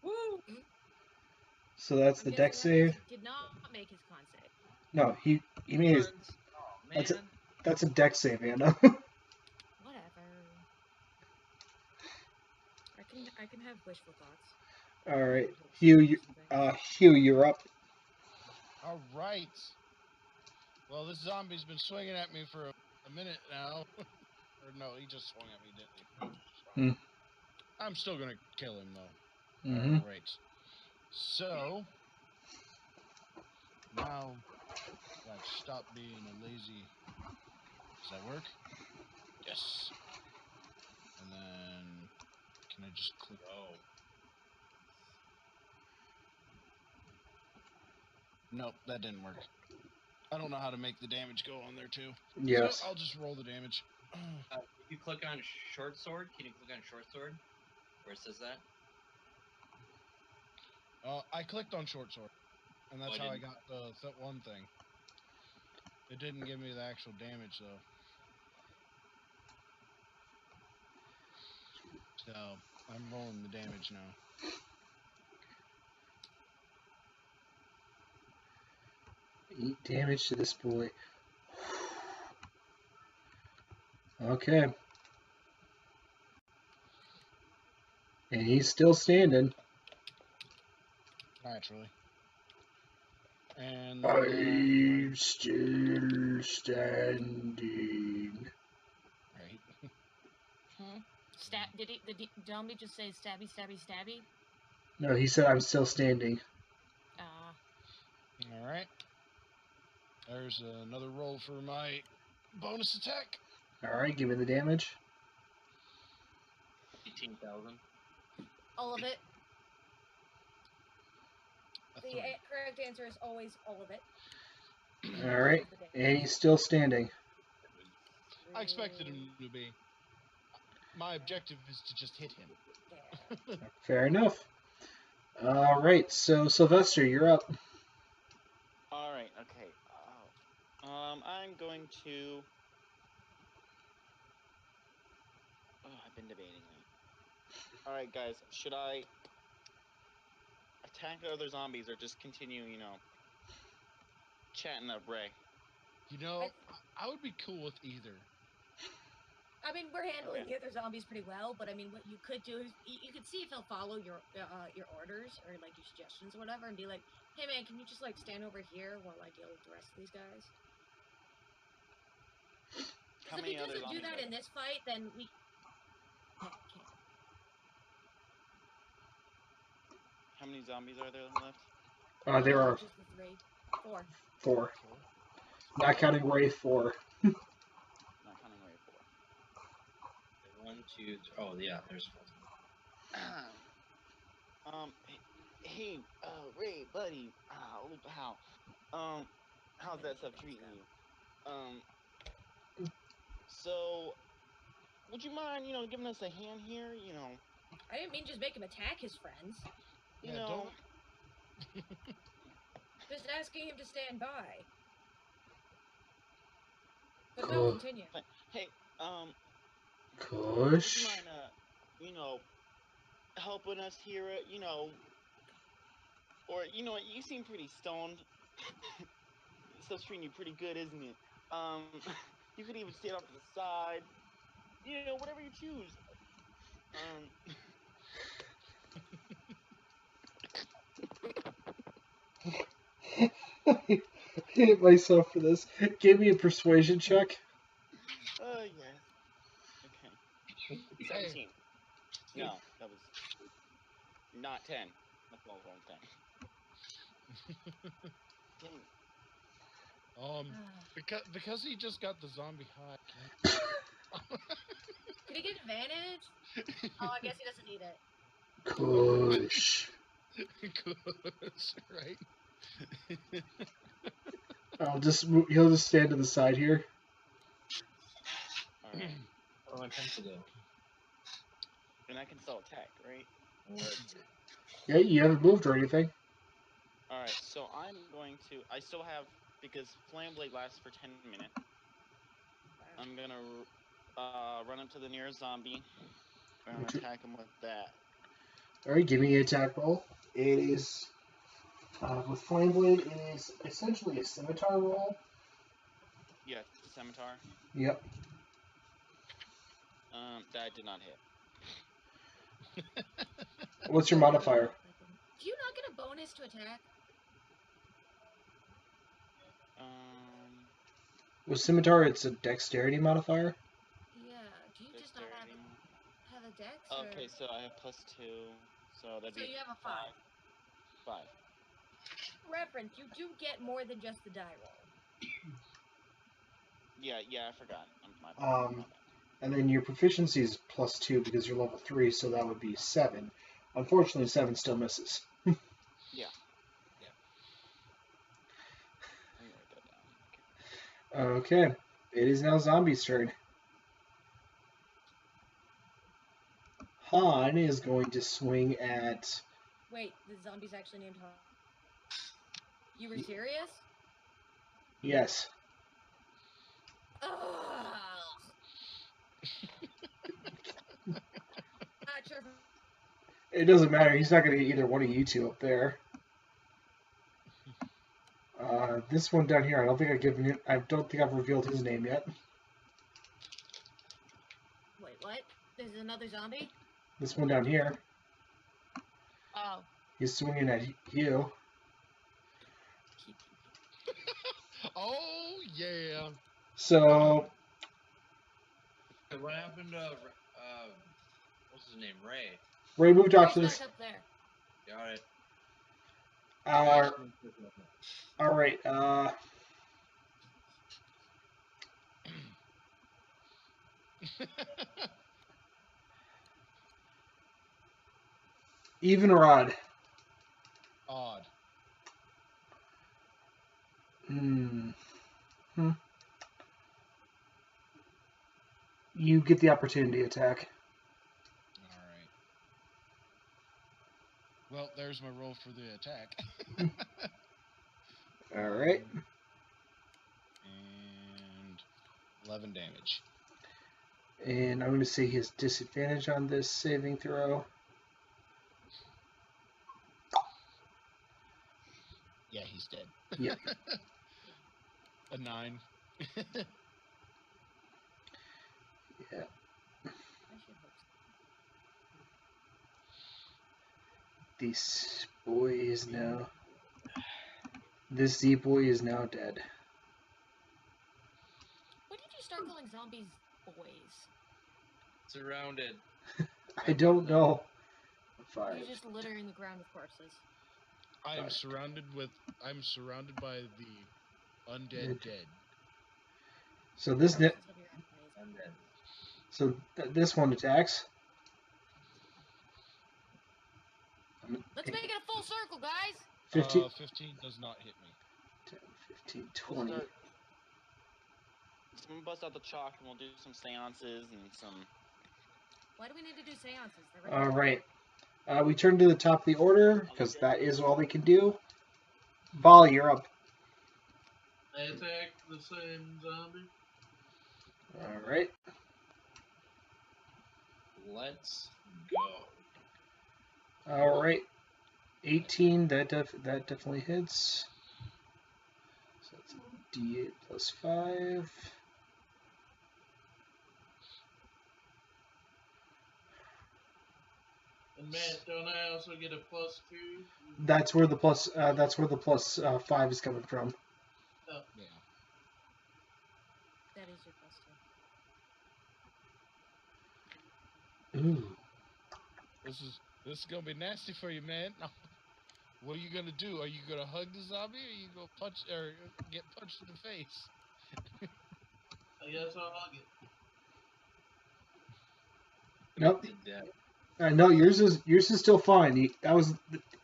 Woo. So that's I'm the guessing dex that means save. he did not make his con save. No, he made his. Oh That's man. That's a dex save, Anna. Whatever. I can have wishful thoughts. All right, Hope Hugh. things. Hugh, you're up. All right. Well, this zombie's been swinging at me for a minute now. Or no, he just swung at me, didn't he? Hmm. I'm still gonna kill him though. Mm-hmm. All right. So now I've stopped being a lazy. Does that work? Yes. And then can I just click? Oh. Nope, that didn't work. I don't know how to make the damage go on there too. Yes. So I'll just roll the damage. If you click on short sword, can you click on short sword? Where it says that? I clicked on short sword, and that's Oh, I how I didn't. got the one thing. It didn't give me the actual damage though. So I'm rolling the damage now. 8 damage to this boy. Okay. And he's still standing. Naturally. And I'm still standing. right. Did the zombie just say stabby, stabby, stabby? No, he said I'm still standing. All right. There's another roll for my bonus attack. All right, give me the damage. 18,000. All of it. A The 3. correct answer is always all of it. All right, and he's still standing. I expected him to be. My objective is to just hit him. Yeah. Fair enough. All right, so Sylvester, you're up. All right. Okay. I'm going to. Oh, I've been debating it. All right, guys. Should I attack other zombies or just continue, chatting up Ray? You know, I would be cool with either. I mean, we're handling the other zombies pretty well, but I mean, what you could do is you could see if he'll follow your orders or like your suggestions or whatever, and be like, "Hey man, can you just like stand over here while I deal with the rest of these guys?" How Because if he many other doesn't do zombies that are in there? this fight, then we can't. How many zombies are there left? There are Just the 3, 4. 4. Not counting Ray, 4. Not counting Ray, 4. 1, 2, 3. Oh yeah, there's 4. Hey, Ray, buddy, how's that stuff treating you? So, would you mind, giving us a hand here? I didn't mean just make him attack his friends. Don't. Just asking him to stand by. But Cool. no, continue. Hey, would Kush. you mind, helping us here, Or, you know what, you seem pretty stoned. Stuff's treating you pretty good, isn't it? You could even stand off to the side. You know, whatever you choose. I hate myself for this. Give me a persuasion check. Yes. Okay. 17. No, that was not 10. That's all wrong thing. Dang. Because he just got the zombie high. Can he get advantage? Oh, I guess he doesn't need it. Kush. Good, right? He'll just stand to the side here. Alright. What am I trying to do? And I can still attack, right? Yeah, you haven't moved or anything. Alright, so I'm going to... I still have... Because Flame Blade lasts for 10 minutes. I'm gonna run up to the nearest zombie. And attack him with that. Alright, give me an attack roll. It is... with Flame Blade, it is essentially a scimitar roll. Yeah, scimitar. Yep. That did not hit. What's your modifier? Do you not get a bonus to attack? With scimitar, it's a dexterity modifier. Yeah. Do you just not have a dex? Okay, so I have +2, so that'd be. So you have a 5. 5. Reference, you do get more than just the die roll. Yeah, I forgot. My bad. And then your proficiency is +2 because you're level 3, so that would be 7. Unfortunately, 7 still misses. Yeah. Let me write that down. Okay. It is now Zombie's turn. Han is going to swing at... Wait, the zombie's actually named Han. You were serious? Yes. Not sure. It doesn't matter. He's not going to get either one of you two up there. This one down here, I don't think I've revealed his name yet. Wait, what? There's another zombie? This one down here. Oh. He's swinging at you. Oh, yeah. So... What happened to, what's his name, Ray? Ray moved off to Ray's this... back up there. Got it. Alright, even or odd? Odd. You get the opportunity attack. Alright. Well, there's my roll for the attack. Alright. And 11 damage. And I'm going to say he has disadvantage on this saving throw. Yeah, he's dead. Yeah. A 9. Yeah. This boy is now... This Z boy is now dead. When did you start calling zombies boys? Surrounded. I don't know. 5. You're just littering the ground with corpses. I'm surrounded by the undead dead. So this Corpses of your enemies. this one attacks. Let's make it a full circle, guys! 15, 15 does not hit me. 10, 15, 20. Someone bust out the chalk and we'll do some seances and some... Why do we need to do seances? Alright. We turn to the top of the order, because that is all we can do. Ball, you're up. I attack the same zombie. Alright. Let's go. Alright. 18, that definitely hits. So that's a D8 plus 5. And Matt, don't I also get a +2? That's where the plus 5 is coming from. Yeah. That is your +2. Ooh. This is gonna be nasty for you, man. What are you gonna do? Are you gonna hug the zombie, or are you gonna punch or get punched in the face? I guess I'll hug it. Nope. To death. No, yours is still fine. That was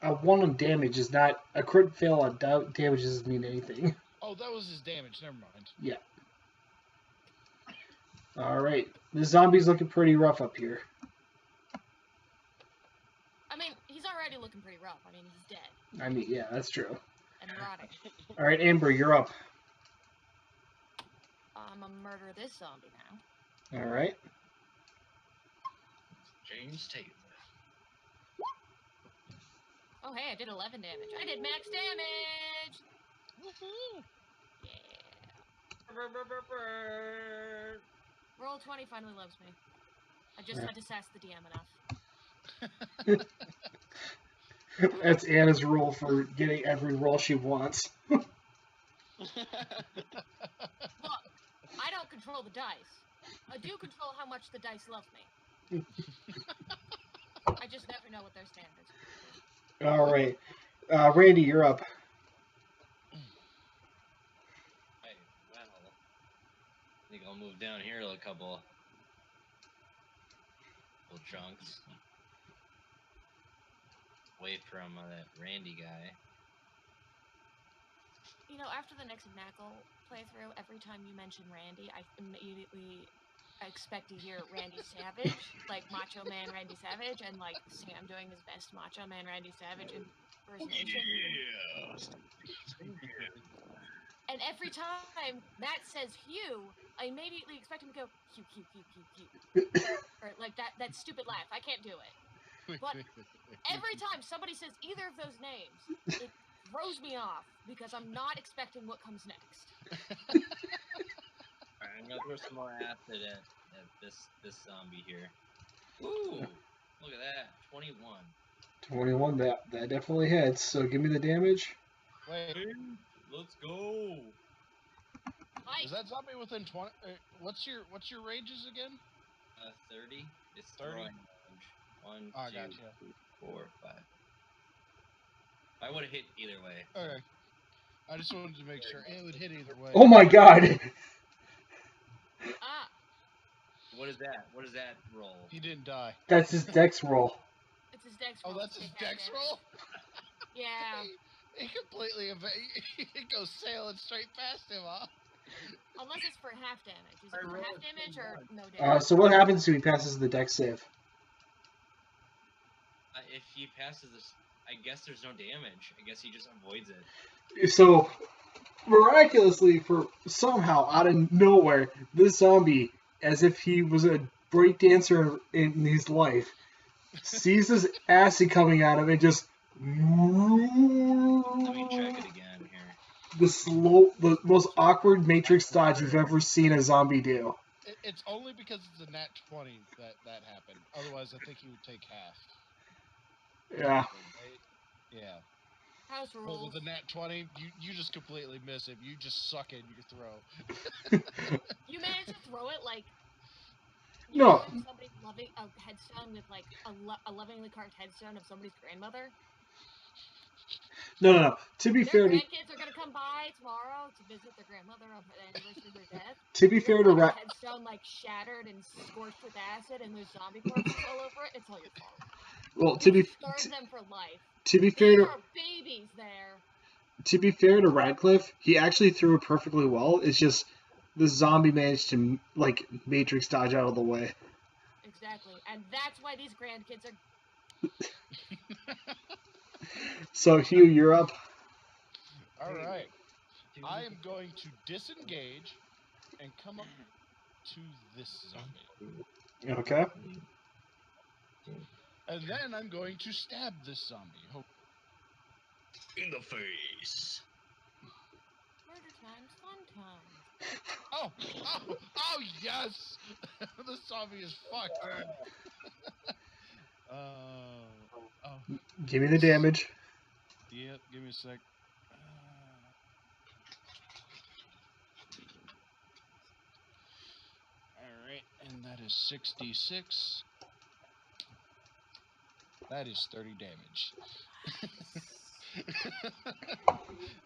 a 1 on damage is not a crit fail on damage doesn't mean anything. Oh, that was his damage. Never mind. Yeah. All right, the zombie's looking pretty rough up here. I mean, he's already looking pretty rough. I mean, he's dead I mean, yeah, that's true. and rotting. All right, Amber, you're up. I'm gonna murder this zombie now. All right. James Taylor. Oh, hey, I did 11 damage. I did max damage! Woohoo! Yeah. Roll 20 finally loves me. I just had to sass the DM enough. That's Anna's rule for getting every roll she wants. Look, I don't control the dice. I do control how much the dice love me. I just never know what their standards are. All right, Randy, you're up. Right, well, I think I'll move down here a couple chunks away from that Randy guy. You know, after the next Knackle playthrough, every time you mention Randy, I immediately expect to hear Randy Savage, like Macho Man Randy Savage, and like Sam doing his best Macho Man Randy Savage impersonation. And every time Matt says Hugh, I immediately expect him to go Hugh, Hugh, Hugh, Hugh, Hugh. Or like that stupid laugh. I can't do it. But every time somebody says either of those names, it throws me off because I'm not expecting what comes next. Alright, I'm gonna throw some more acid at this zombie here. Ooh, look at that, 21. 21. That definitely hits. So give me the damage. Wait, Let's go. is that zombie within 20? What's your ranges again? 30. It's 30? throwing range. 1, Oh, 2, gotcha. 3, 4, 5. I would have hit either way. Okay. I just wanted to make sure it would hit either way. Oh my God! Ah, What is that? What is that roll? He didn't die. That's his dex roll. it's his dex Oh, roll. that's to his take that dex damage. roll? Yeah. He completely it goes sailing straight past him, huh? Unless it's for half damage. Is I it for rolled half a damage or 21. no damage? So what happens if he passes the dex save? If he passes this, I guess there's no damage. I guess he just avoids it. So, miraculously, for somehow out of nowhere, this zombie, as if he was a breakdancer in his life, sees this acid coming at him and just Let me check it again here. the most awkward Matrix dodge you've ever seen a zombie do. It's only because it's a nat 20 that happened. Otherwise, I think he would take half. Yeah. Yeah. House But rules. with a nat 20, you just completely miss him. You just suck in your throw. You managed to throw it like No. know somebody's loving a headstone with like a lovingly carved headstone of somebody's grandmother. No. To be Their fair to grandkids are gonna come by tomorrow to visit their grandmother on the anniversary of their death. to be fair to Your headstone like shattered and scorched with acid, and there's zombie corpses all over it. It's all your fault. well You disturbed them for life. to be fair There to are babies there. to be fair to Radcliffe, he actually threw it perfectly well. It's just the zombie managed to like Matrix dodge out of the way. Exactly, and that's why these grandkids are. So Hugh, you're up. All right. I am going to disengage and come up to this zombie. Okay. And then I'm going to stab this zombie. In the face. Murder time's fun time. Oh, yes! The zombie is fucked. Oh, Give me the damage. yep, give me a sec. Alright, and that is 66. That is 30 damage.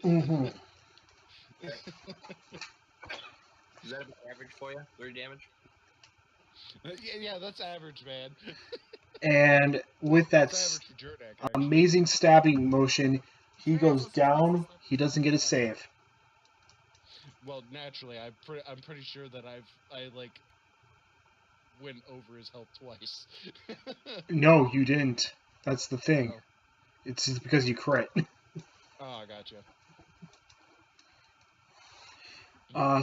Mm-hmm. Is that average for you? 30 damage? Yeah, that's average, man. And with that That's average for Jerdak, actually. amazing stabbing motion, he Sure, goes it's also twice down. as slow. He doesn't get a save. Well, naturally, I'm pretty sure that I went over his health twice. No, you didn't. That's the thing. Oh. It's just because you crit. Oh, I gotcha.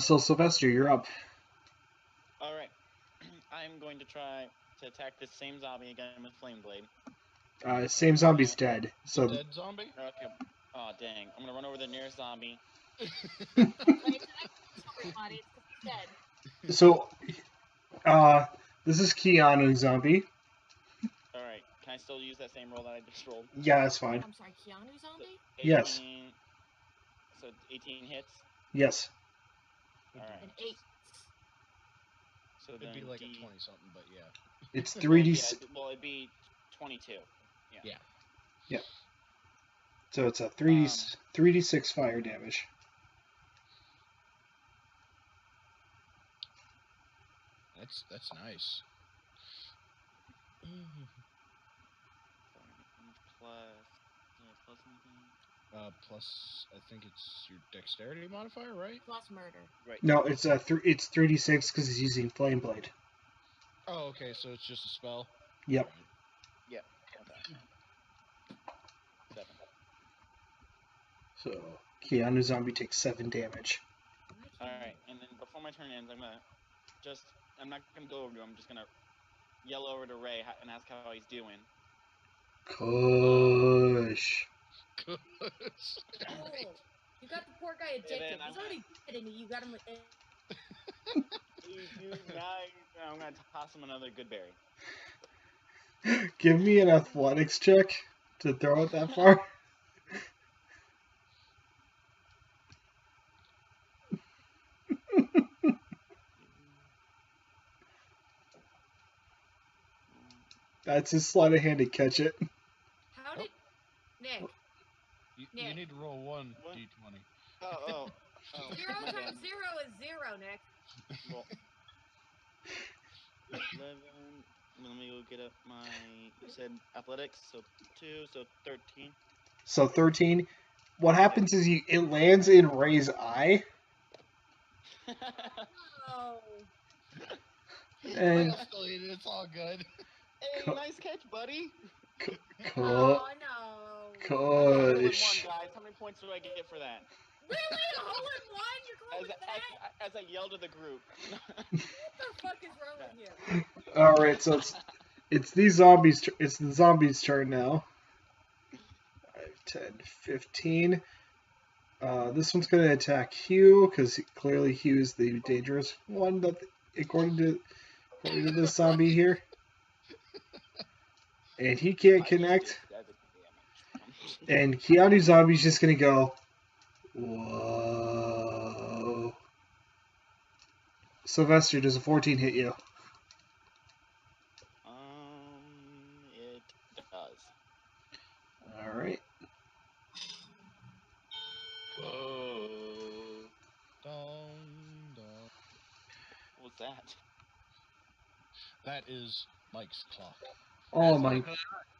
So Sylvester, you're up. Alright. I'm going to try to attack this same zombie again with Flame Blade. Same zombie's dead. So Dead zombie? Okay. Aw, dang. I'm gonna run over the nearest zombie. Play attack. Everybody, it's 'cause he's dead. This is Keanu zombie. Alright. Can I still use that same roll that I just rolled? Yeah, that's fine. I'm sorry, Keanu zombie? 18, Yes. So 18 hits. Yes. Alright. An 8. So It'd then be like D... a 20 something, but yeah. It's Well, 3d. yeah, well, it'd be 22. Yeah. So it's a 3d6 fire damage. That's nice. Plus anything? Plus, I think it's your dexterity modifier, right? Plus murder. Right. No, it's it's 3d6 because he's using flame blade. Oh, okay, so it's just a spell. Yep. Yeah. Okay. 7. So Keanu zombie takes 7 damage. Alright, and then before my turn ends, I'm not gonna go over to him, I'm just gonna yell over to Ray and ask how he's doing. Kush. Cool. You got the poor guy addicted. then He's already dead, and you got him. I'm gonna toss him another good berry. Give me an athletics check to throw it that far. That's his sleight of hand to catch it. How did Nick? You Nick. need to roll one What? d20. Oh. 0 my bad. times 0 is 0, Nick. Well, 11. Let me go get up my. You said athletics, so 2, so 13. So 13. What happens is it lands in Ray's eye, Oh. and I'll still eat it. It's all good. Hey, nice catch, buddy. Oh no. Hole in one, Kush. guys. How many points do I get for that? Really? A hole in one? You're going with that? As I yell to the group. What the fuck is wrong with you? All right, so it's these zombies. It's the zombies' turn now. 5, 10, 15. This one's gonna attack Hugh because clearly Hugh is the dangerous one. That according to this zombie here, and he can't connect. And Keanu zombie's just gonna go. Whoa. Sylvester, does a 14 hit you? It does. Alright. What was that? That is Mike's clock. Oh my.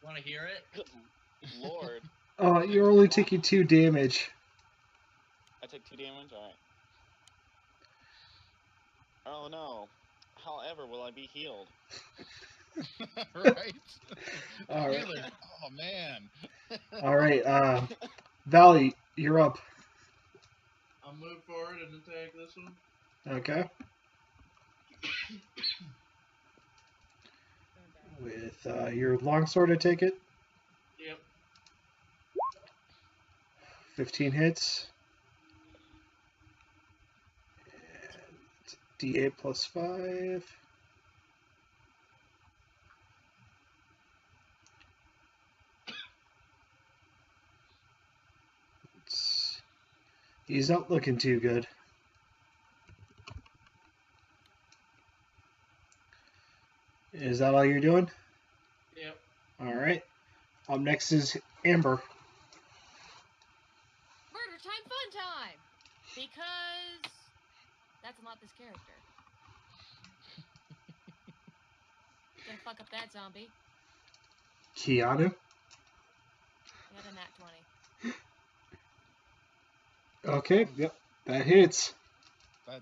Want to hear it? Good lord. Oh, you're only taking 2 damage. I took 2 damage? Alright. Oh no. However, will I be healed? Right? Alright. Healer. Oh, man. Alright, Valley, you're up. I'll move forward and attack this one. Okay. With your longsword, I take it? Yep. 15 hits. And D8 plus 5. He's not looking too good. Is that all you're doing? Yep. Alright. Up next is Amber. Murder time, fun time! Because that's not this character. Gonna fuck up that zombie. Keanu. I got a nat 20. Okay, yep, that hits. That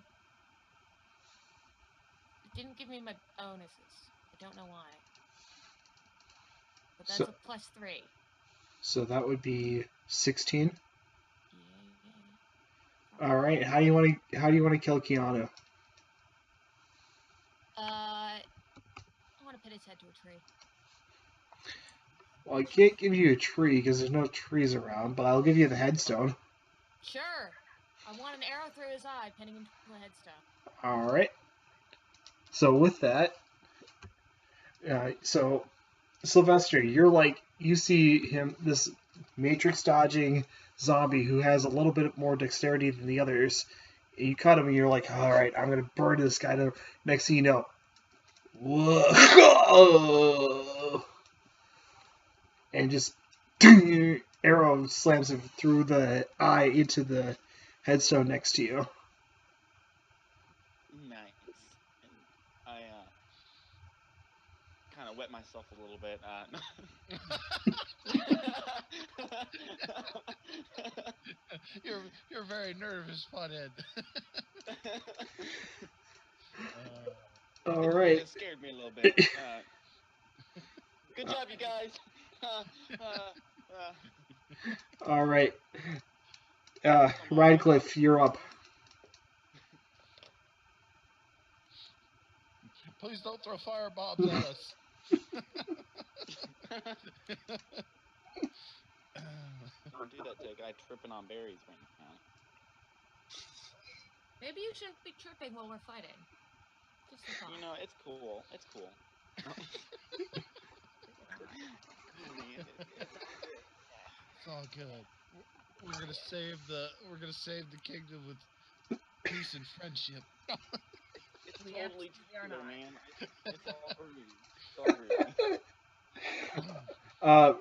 It didn't give me my bonuses. I don't know why. But that's So- a +3. So that would be 16. Yeah. All right, how do you want to kill Keanu? I want to pin his head to a tree. Well, I can't give you a tree because there's no trees around, but I'll give you the headstone. Sure. I want an arrow through his eye, pinning him to a headstone. All right. So with that, so Sylvester, you see him, this matrix dodging zombie who has a little bit more dexterity than the others. You cut him and you're like, all right, I'm gonna burn this guy. Next thing you know, whoa, and just arrow slams him through the eye into the headstone next to you. Nice. And I kind of wet myself a little bit. you're very nervous, Pothead. All right. It scared me a little bit. Good job, you guys. All right. Radcliffe, you're up. Please don't throw fire bombs at us. Don't do that to a guy tripping on berries right now. Maybe you shouldn't be tripping while we're fighting. Just a thought. You know, it's cool. It's cool. It's all good. We're gonna save the kingdom with peace and friendship. It's We totally absolutely are true, not. man. It's all rude.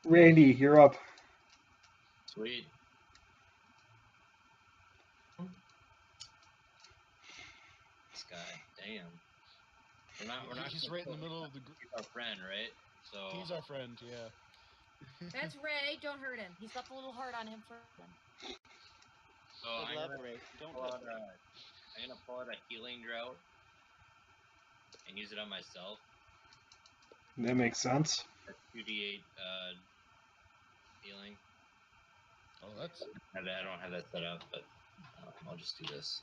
Randy, you're up. Sweet. This guy, damn. We're not. He's right in the middle of the group. He's our friend, right? So He's our friend, yeah. That's Ray. Don't hurt him. He's got the little heart on him for him. So I I'm love gonna Ray. Don't pull touch out me. I'm gonna pull out a healing drought and use it on myself. That makes sense. That's 2d8 healing. Oh, that's I don't have that set up, but I'll just do this.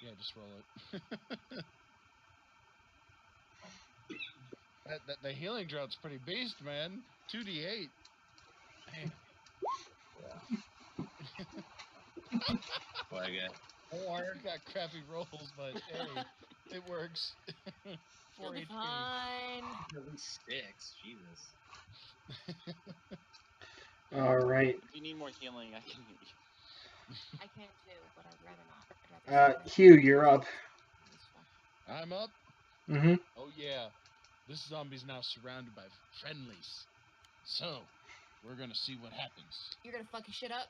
yeah. Just roll it. The healing drought's pretty beast, man. 2d8. Man. What I get? Oh, I got crappy rolls, but hey, it works. 4 You'll be HP. fine. At least 6. Jesus. All right. If you need more healing, I can heal you. I can't do, but I'd rather not. I'd rather Hugh, you're up. I'm up. Mm-hmm. Oh yeah, this zombie's now surrounded by friendlies. So, we're gonna see what happens. You're gonna fuck his shit up?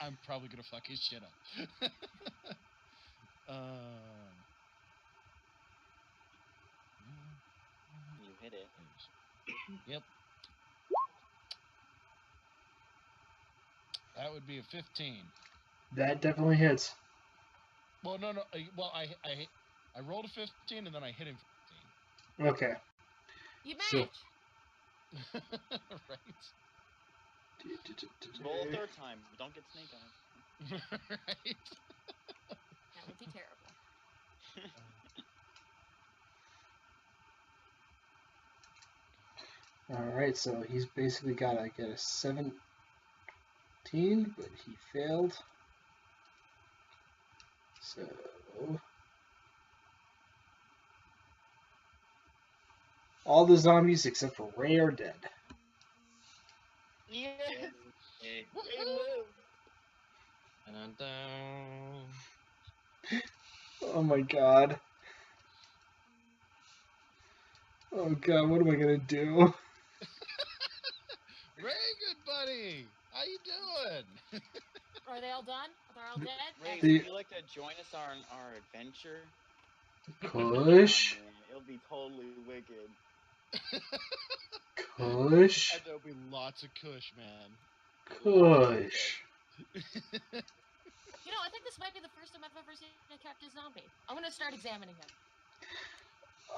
I'm probably gonna fuck his shit up. You hit it. Yep. That would be a 15. That definitely hits. Well, no. Well, I rolled a 15 and then I hit him 15. Okay. You match! So- Right. Roll a third time. Don't get snake eyes. Right. That would be terrible. All right, so he's basically got to get a 7. 15, but he failed. So all the zombies except for Ray are dead. Yes! Hey. Ray lived! Dun-dun-dun. Oh my god. Oh god, what am I gonna do? Ray, good buddy. How you doing? Are they all done? They're all dead? Ray, The- would you like to join us on our adventure? Kush, Oh, man, it'll be totally wicked. Kush, And there'll be lots of kush, man. Kush. You know, I think this might be the first time I've ever seen a captive zombie. I'm gonna start examining him.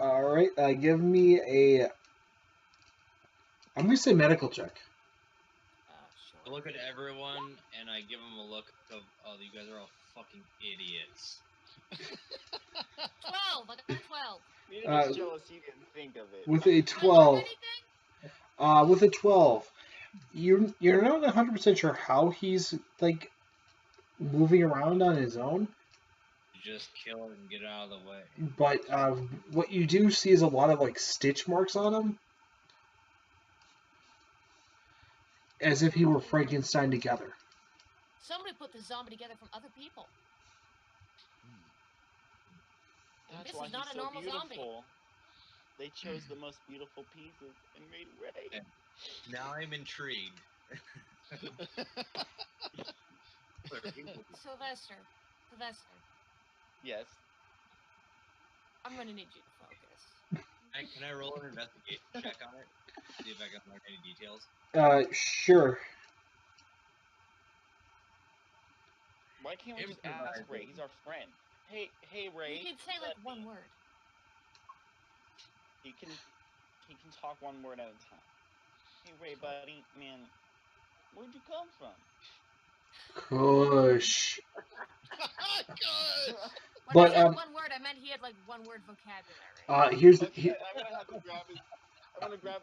Alright, give me a... I'm gonna say medical check. Sure. I look at everyone and I give them a look of, oh, you guys are all fucking idiots. 12! I got 12. You're just jealous you didn't think of it. With a Do I 12. mark anything? With a 12. You're not 100% sure how he's, like, moving around on his own. You just kill it and get out of the way. But what you do see is a lot of, like, stitch marks on him. As if he were Frankenstein together. Somebody put the zombie together from other people. That's This why is not he's a so normal beautiful. zombie. They chose the most beautiful pieces and made Ray. And now I'm intrigued. Sylvester. Yes. I'm gonna need you to focus. Can I roll an investigation check on it? See if I can learn any details. Sure. Why can't we just ask Ray? He's our friend. Hey, Ray. You can say like one word. He can talk one word at a time. Hey, Ray, buddy, man, where'd you come from? Kush. Good. When But, I said one word, I meant he had like one word vocabulary. Here's the... Okay, I'm gonna have to grab his. I'm gonna grab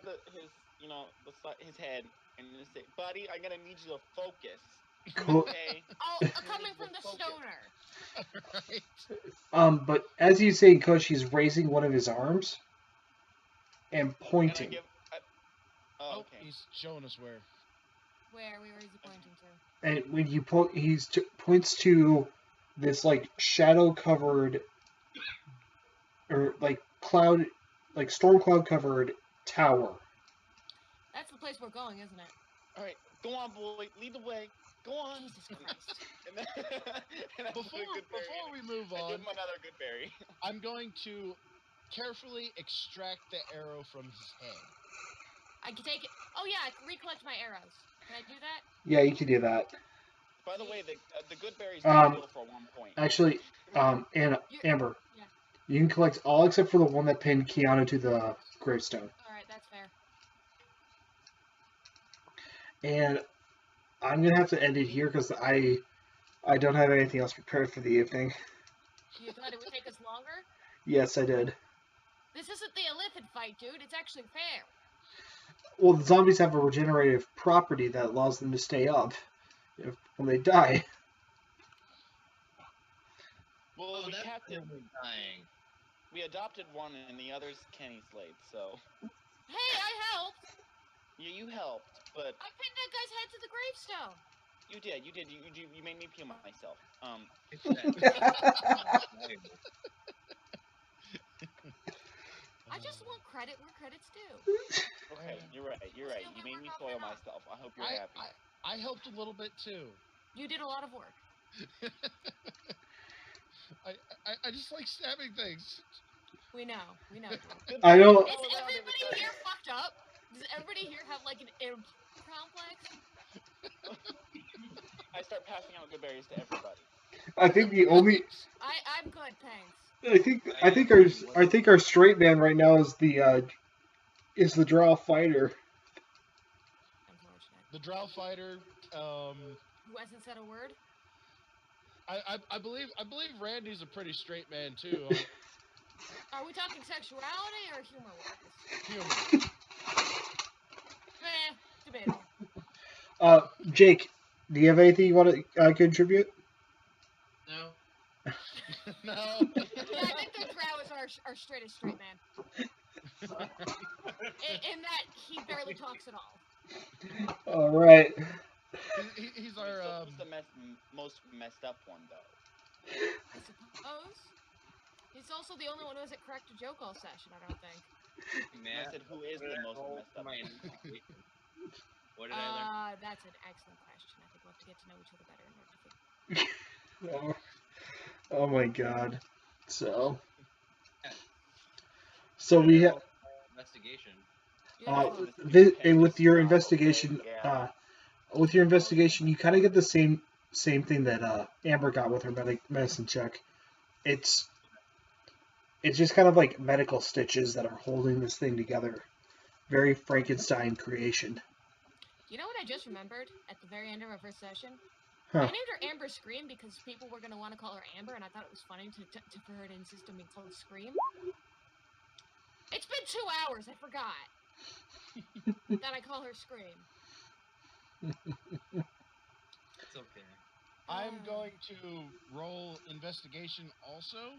his head and just say, buddy, I'm gonna need you to focus. Okay. Oh, coming from the stoner. Right. But as he's saying Kush, he's raising one of his arms and pointing. Oh, okay. He's showing us where. Where is he pointing to? And when you points to this like shadow-covered or like cloud, like storm cloud covered tower. That's the place we're going, isn't it? All right, go on, boy. Lead the way. Go on. Jesus Christ. and Before we move I on, give him another good berry. I'm going to carefully extract the arrow from his head. I can take it. Oh yeah, I can recollect my arrows. Can I do that? Yeah, you can do that. By the way, the good berries don't heal for 1 point. Actually, Amber, Yeah. you can collect all except for the one that pinned Keanu to the gravestone. Alright, that's fair. And I'm gonna have to end it here because I don't have anything else prepared for the evening. You thought it would take us longer? Yes, I did. This isn't the Illithid fight, dude. It's actually fair. Well, the zombies have a regenerative property that allows them to stay up when they die. Well, Oh, that's really dying. we adopted one, and the other's Kenny Slade. So Hey, I helped. yeah, you helped, but I pinned that guy's head to the gravestone. you did. You made me pee myself. I just want credit where credit's due. Okay, you're right. You made me soil myself. I hope you're happy. I helped a little bit too. You did a lot of work. I just like stabbing things. We know. Good I don't. Is everybody here fucked up? Does everybody here have like an imp complex? I start passing out good berries to everybody. I think the only. I'm good, thanks. I think our straight man right now is the drow fighter. Unfortunate. The drow fighter. Who hasn't said a word? I believe Randy's a pretty straight man too. Are we talking sexuality or humor-wise? Human. Debatable. Jake, Do you have anything you want to contribute? No. No. Yeah, I think the Drow is our straightest straight man. In that he barely talks at all. All right. He's So our who's the most messed up one, though? I suppose. He's also the only one who hasn't cracked a joke all session, I don't think. I said, who is the most messed up? My investigation. What did I learn? That's an excellent question. I think we'll have to get to know each other better in order to figure. Oh my god. So we have Investigation. with your investigation. With your investigation, you kind of get the same thing that Amber got with her medicine check. It's just kind of like medical stitches that are holding this thing together. Very Frankenstein creation. You know what I just remembered at the very end of our first session? Huh. I named her Amber Scream because people were going to want to call her Amber, and I thought it was funny for her to insist on being called Scream. It's been 2 hours, I forgot that I call her Scream. It's okay. I'm going to roll investigation also,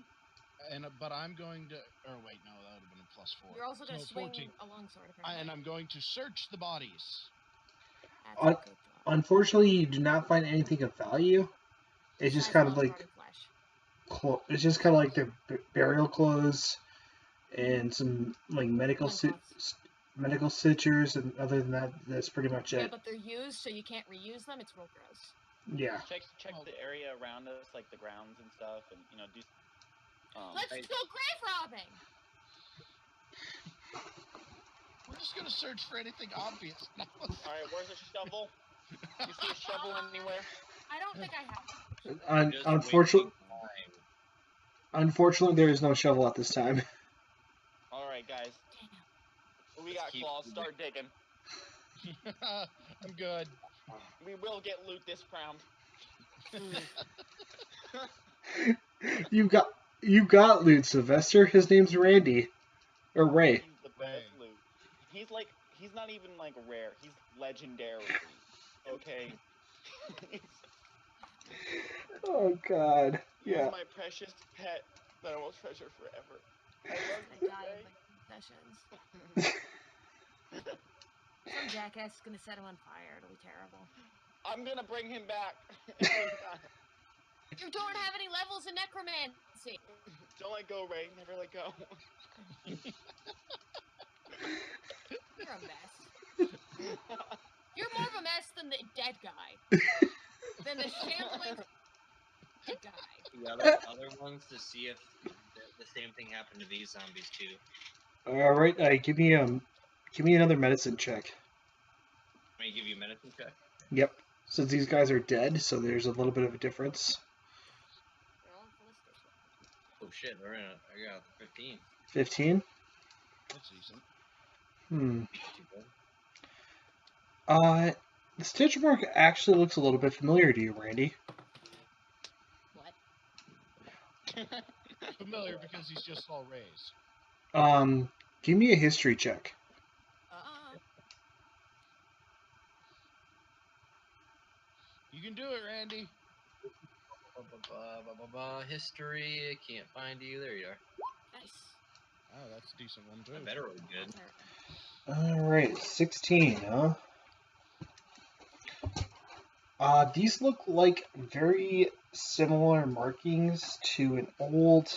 but I'm going to. Or wait, no, that would have been a +4. You're also going to swing 14. a longsword, apparently. And I'm going to search the bodies. That's a good job. Unfortunately, you do not find anything of value. It's just kind of like it's just kind of like their burial clothes and some like medical sutures, and other than that, that's pretty much it. Yeah, but they're used, so you can't reuse them. It's real gross. Yeah. Check the area around us, like the grounds and stuff, and do. Let's go grave robbing. We're just gonna search for anything obvious now. All right, where's a shovel? You see a shovel anywhere? I don't think I have. Unfortunately, there is no shovel at this time. All right, guys. We got claws. Start digging. I'm good. We will get loot this round. You got loot, Sylvester. His name's Randy. Or Ray. He's the best loot. He's not even like rare. He's legendary. Okay. Oh God. Yeah. He's my precious pet that I will treasure forever. I love you, Ray. Some jackass is gonna set him on fire. It'll be terrible. I'm gonna bring him back. You don't have any levels in necromancy. Don't let go, Ray. Never let go. You're a mess. You're more of a mess than the dead guy. Than the shambling dead guy. The other ones to see if the same thing happened to these zombies too. All right, give me another medicine check. May I give you a medicine check? Yep. Since these guys are dead, so there's a little bit of a difference. Oh shit! I got 15. 15? That's decent. The stitch mark actually looks a little bit familiar to you, Randy. What? Familiar because he's just all raised. Give me a history check. You can do it, Randy. History. I can't find you. There you are. Nice. Oh, that's a decent one too. I better roll good. Alright, 16, huh? These look like very similar markings to an old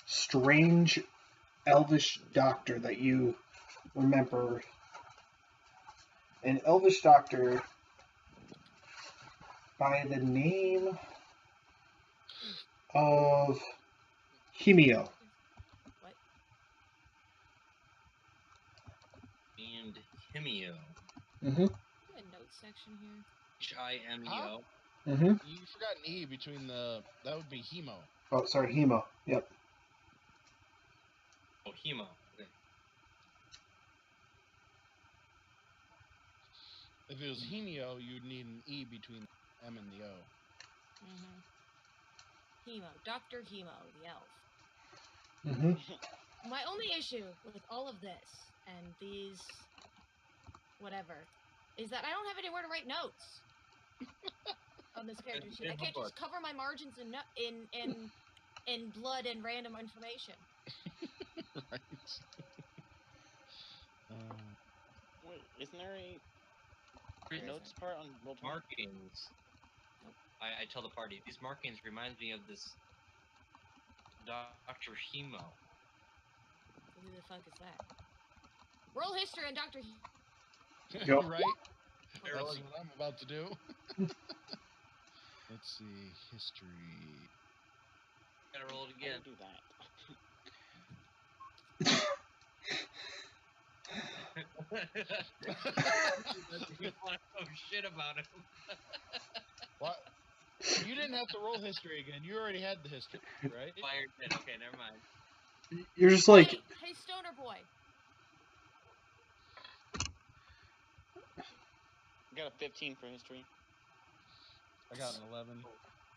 strange elvish doctor that you remember. An elvish doctor by the name of Himio. What? And Himio. Mm-hmm. A note section here. Himeo. Mm-hmm. You forgot an E between that would be hemo. Oh, sorry, Hemo. Yep. Oh, hemo. Okay. If it was hemio, you'd need an E between the M and the O. Hemo. Dr. Hemo, the elf. Mm-hmm. My only issue with all of this and these whatever, is that I don't have anywhere to write notes on this character sheet. I can't just cover my margins in blood and random information. Right. Wait, isn't there a Where notes part on roll 20? Markings. I tell the party, these markings remind me of this Dr. Hemo. Who the fuck is that? Roll history on Dr. Yep. Right? That's Roland. what I'm about to do. Let's see. History. Gotta roll it How again. do you do that? You want to know shit about him. What? You didn't have to roll history again. You already had the history, right? Fire did. Okay, never mind. You're just like, Hey, stoner boy. I got a 15 for history. I got an 11.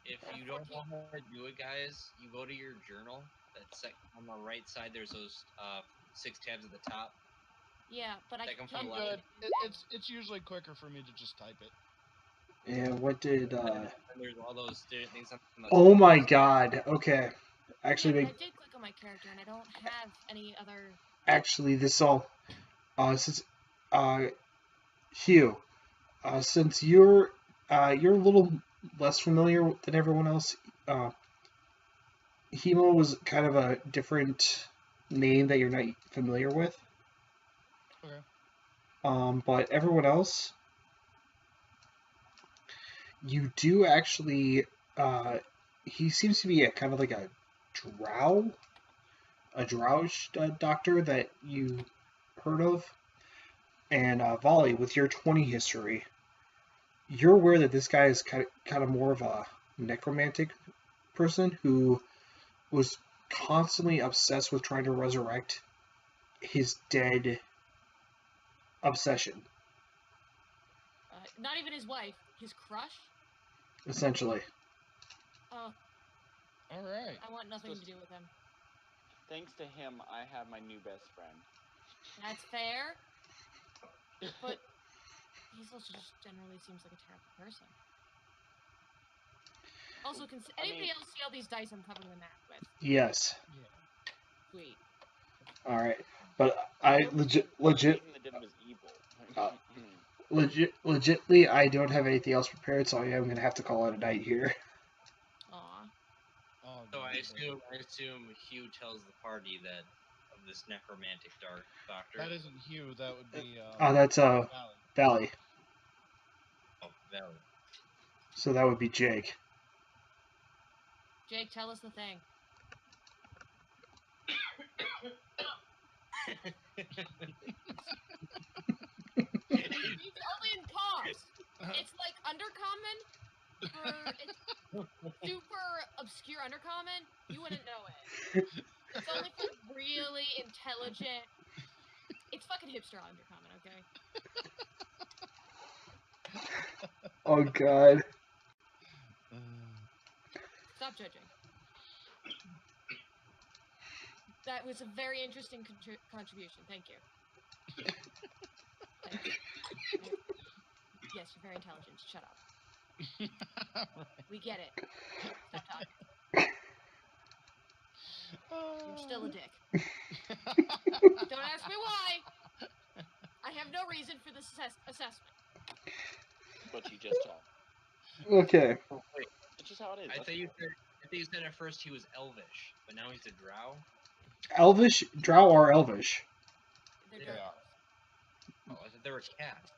If you don't know how to do it, guys, you go to your journal. That's on the right side. There's those 6 tabs at the top. Yeah, but I Second can't. from I'm left. good. It's usually quicker for me to just type it. and what did, And there's all those things on the oh my god, okay. Actually, Yeah, but I did click on my character and I don't have any other. actually, this all, since, Hugh, since you're a little less familiar than everyone else, Hemo was kind of a different name that you're not familiar with. Okay. But everyone else, you do actually, he seems to be a kind of like a drow doctor that you heard of. And Volley, with your 20 history, you're aware that this guy is kind of more of a necromantic person who was constantly obsessed with trying to resurrect his dead obsession, Not even his wife, his crush. essentially. Oh, All right. I want nothing to do with him. Thanks to him, I have my new best friend. That's fair. But he also just generally seems like a terrible person. Also, can anybody else see all these dice I'm covering the map with? Yes. Sweet. All right, but I Everything that did was evil. legitly, I don't have anything else prepared, so I am gonna have to call it a night here. Aw. Oh, So I good. assume Hugh tells the party that of this necromantic doctor. That isn't Hugh. That would be. That's Valley. Valley. Oh, Valley. So that would be Jake. Jake, tell us the thing. It's only in pause. It's like undercommon. It's super obscure undercommon. You wouldn't know it. It's only for really intelligent. It's fucking hipster undercommon, okay? Oh god. Stop judging. That was a very interesting contribution. Thank you. Thank you. Yes, you're very intelligent. Shut up. We get it. Stop talking. You're still a dick. Don't ask me why. I have no reason for this assessment. But you just talk. Okay. Wait, It's just how it is. I think you said at first he was elvish, but now he's a drow. Elvish, drow are elvish. They're Yeah. dark. Oh, I thought they were cats.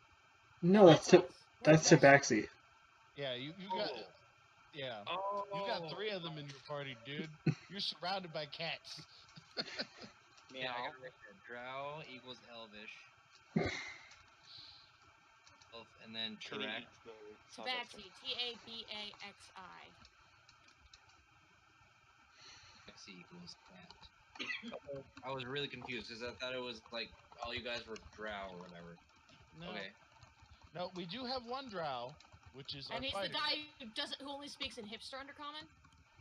No, that's us. that's Tabaxi. Yeah, you got. Yeah. Oh. You got 3 of them in your party, dude. You're surrounded by cats. Yeah, I got right there. Drow equals elvish. Elf, and then Tarak. Tabaxi. Tabaxi. Tabaxi equals cat. I was really confused because I thought it was like all you guys were drow or whatever. No. Okay. No, we do have one drow, which is And our he's fighter. the guy who only speaks in hipster undercommon?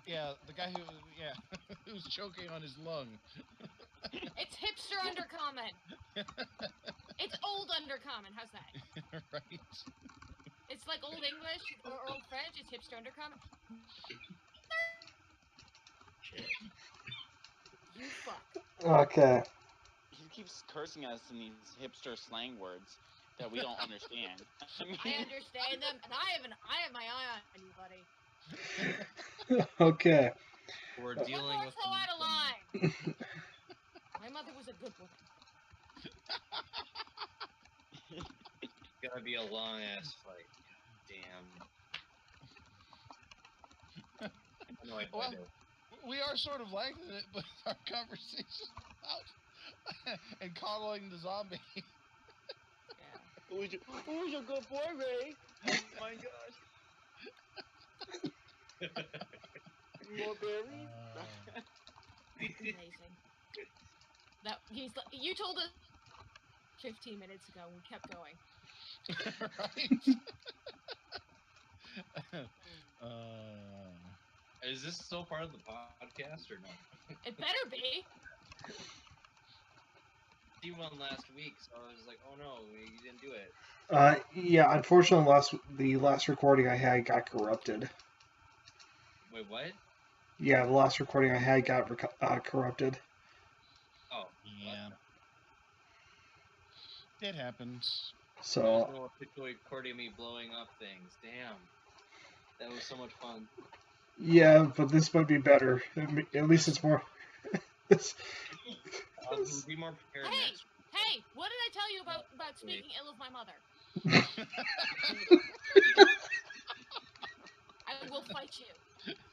Yeah, the guy who, who's choking on his lung. It's hipster undercommon. It's old undercommon. undercommon. How's that? Right. It's like old English or old French. It's hipster undercommon. You fuck. Okay. He keeps cursing us in these hipster slang words that we don't understand. I understand them, and I have my eye on you, buddy. Okay. We're One dealing more with throw out of line. My mother was a good woman. Gonna be a long ass fight. Damn. No, I Well, did. we are sort of lacking it, but our conversation about and coddling the zombie. Yeah. Who's a good boy, Ray? Oh my gosh. More berries? Amazing. That you told us 15 minutes ago. We kept going. Right. Is this still part of the podcast or no? It better be. See one last week, so I was like, oh no, you didn't do it. Yeah, unfortunately, the last recording I had got corrupted. Wait, what? Yeah, the last recording I had got corrupted. Oh, Yeah. It happens. So. There's no official recording of me blowing up things. Damn. That was so much fun. Yeah, but this might be better. At least it's more. I'll be more prepared next week. Hey, what did I tell you about speaking ill of my mother? I will fight you.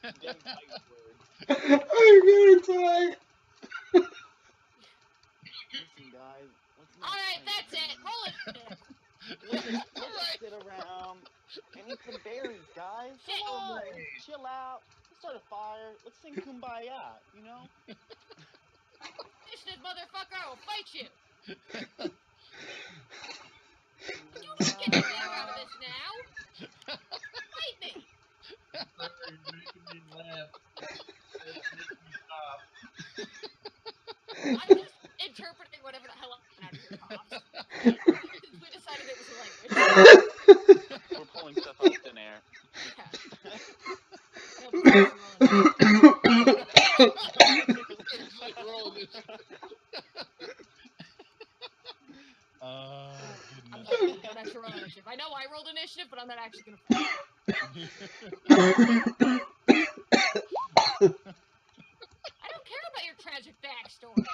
Them fight words. I'm gonna die. Listen, guys. Let's not Alright, fight, that's it. man. Roll it. Let's just sit around and eat some berries, guys. Shit. Come on, chill out. Let's start a fire. Let's sing Kumbaya, you know? Initiative, motherfucker, I will fight you. You Oh, don't get anything out of this now. Fight me. Sorry, you're making me laugh. It's making me stop. I'm just interpreting whatever the hell I'm out of your pops. Since we decided it was a language. We're pulling stuff out of thin air. Yeah. No, but Roland is. I'm Goodness. not actually roll initiative. I know I rolled initiative, but I'm not actually gonna fight. I don't care about your tragic backstory.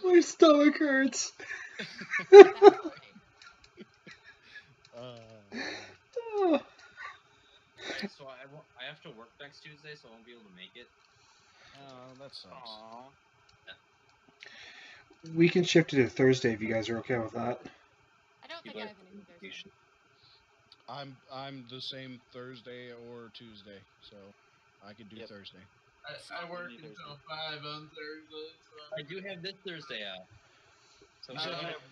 My stomach hurts. So I have to work next Tuesday, so I won't be able to make it. Oh, that sucks. Aww. We can shift it to Thursday if you guys are okay with that. I don't think I have any Thursday. I'm the same Thursday or Tuesday, so I could do Thursday. I work until 5 on Thursday, so I do have this Thursday out. So You I said don't you have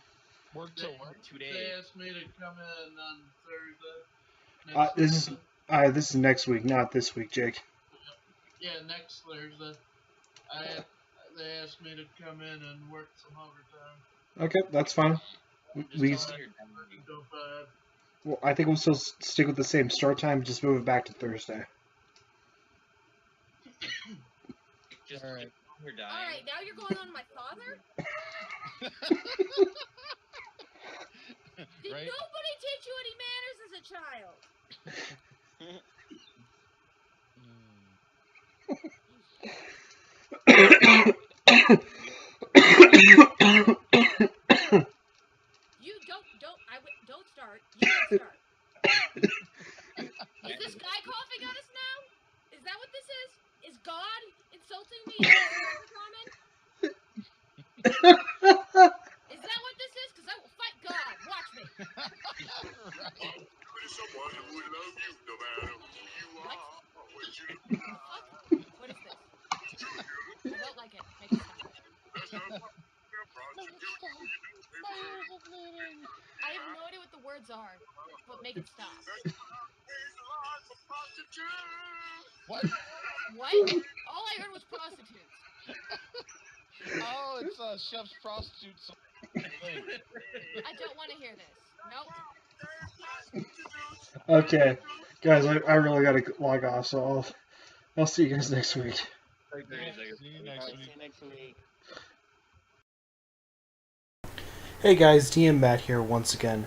work till what? 2 they days. asked me to come in on Thursday. This is next week, not this week, Jake. Yeah, next Thursday. They asked me to come in and work some overtime. Okay, that's fine. We Just tell me you're done. Until 5. Well, I think we'll still stick with the same start time, just move it back to Thursday. Just All right. you're dying. Alright, now you're going on my father? Did Right? nobody teach you any manners as a child? You don't start. You don't start. Is this guy coughing at us now? Is that what this is? Is God insulting me in common? Is that what this is? Because I will fight God. Watch me. Someone who will love you no matter who you are. What is this? I don't like it. Make it stop. That's not what they're brought to do. I have no idea what the words are, but make it stop. What? What? I heard was prostitutes. Oh, it's chef's prostitutes. Thing. I don't want to hear this. Nope. Okay, guys, I really gotta log off, so I'll see you guys next week. See you next Alright, week. see you next week. Hey guys, DM Matt here once again.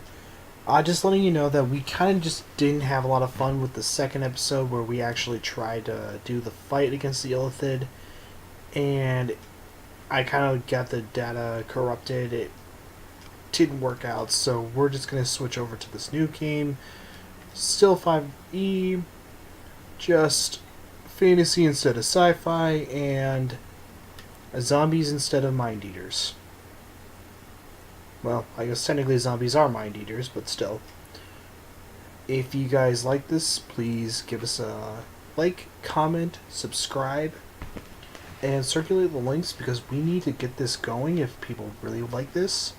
Just letting you know that we kind of just didn't have a lot of fun with the second episode where we actually tried to do the fight against the Illithid, and I kind of got the data corrupted. It didn't work out, so we're just going to switch over to this new game. Still 5e, just fantasy instead of sci-fi, and zombies instead of mind eaters. Well, I guess technically zombies are mind eaters, but still. If you guys like this, please give us a like, comment, subscribe, and circulate the links because we need to get this going if people really like this.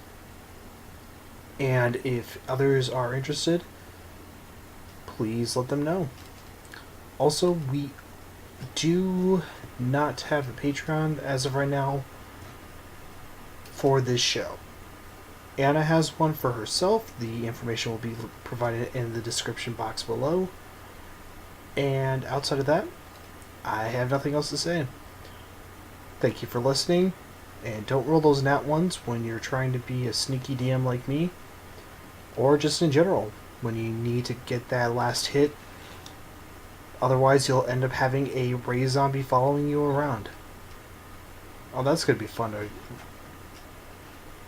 And if others are interested, please let them know. Also, we do not have a Patreon as of right now for this show. Anna has one for herself. The information will be provided in the description box below. And outside of that, I have nothing else to say. Thank you for listening, and don't roll those nat ones when you're trying to be a sneaky DM like me, or just in general, when you need to get that last hit. Otherwise, you'll end up having a Ray zombie following you around. Oh, that's going to be fun.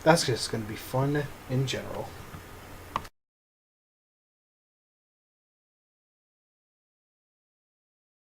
That's just going to be fun in general.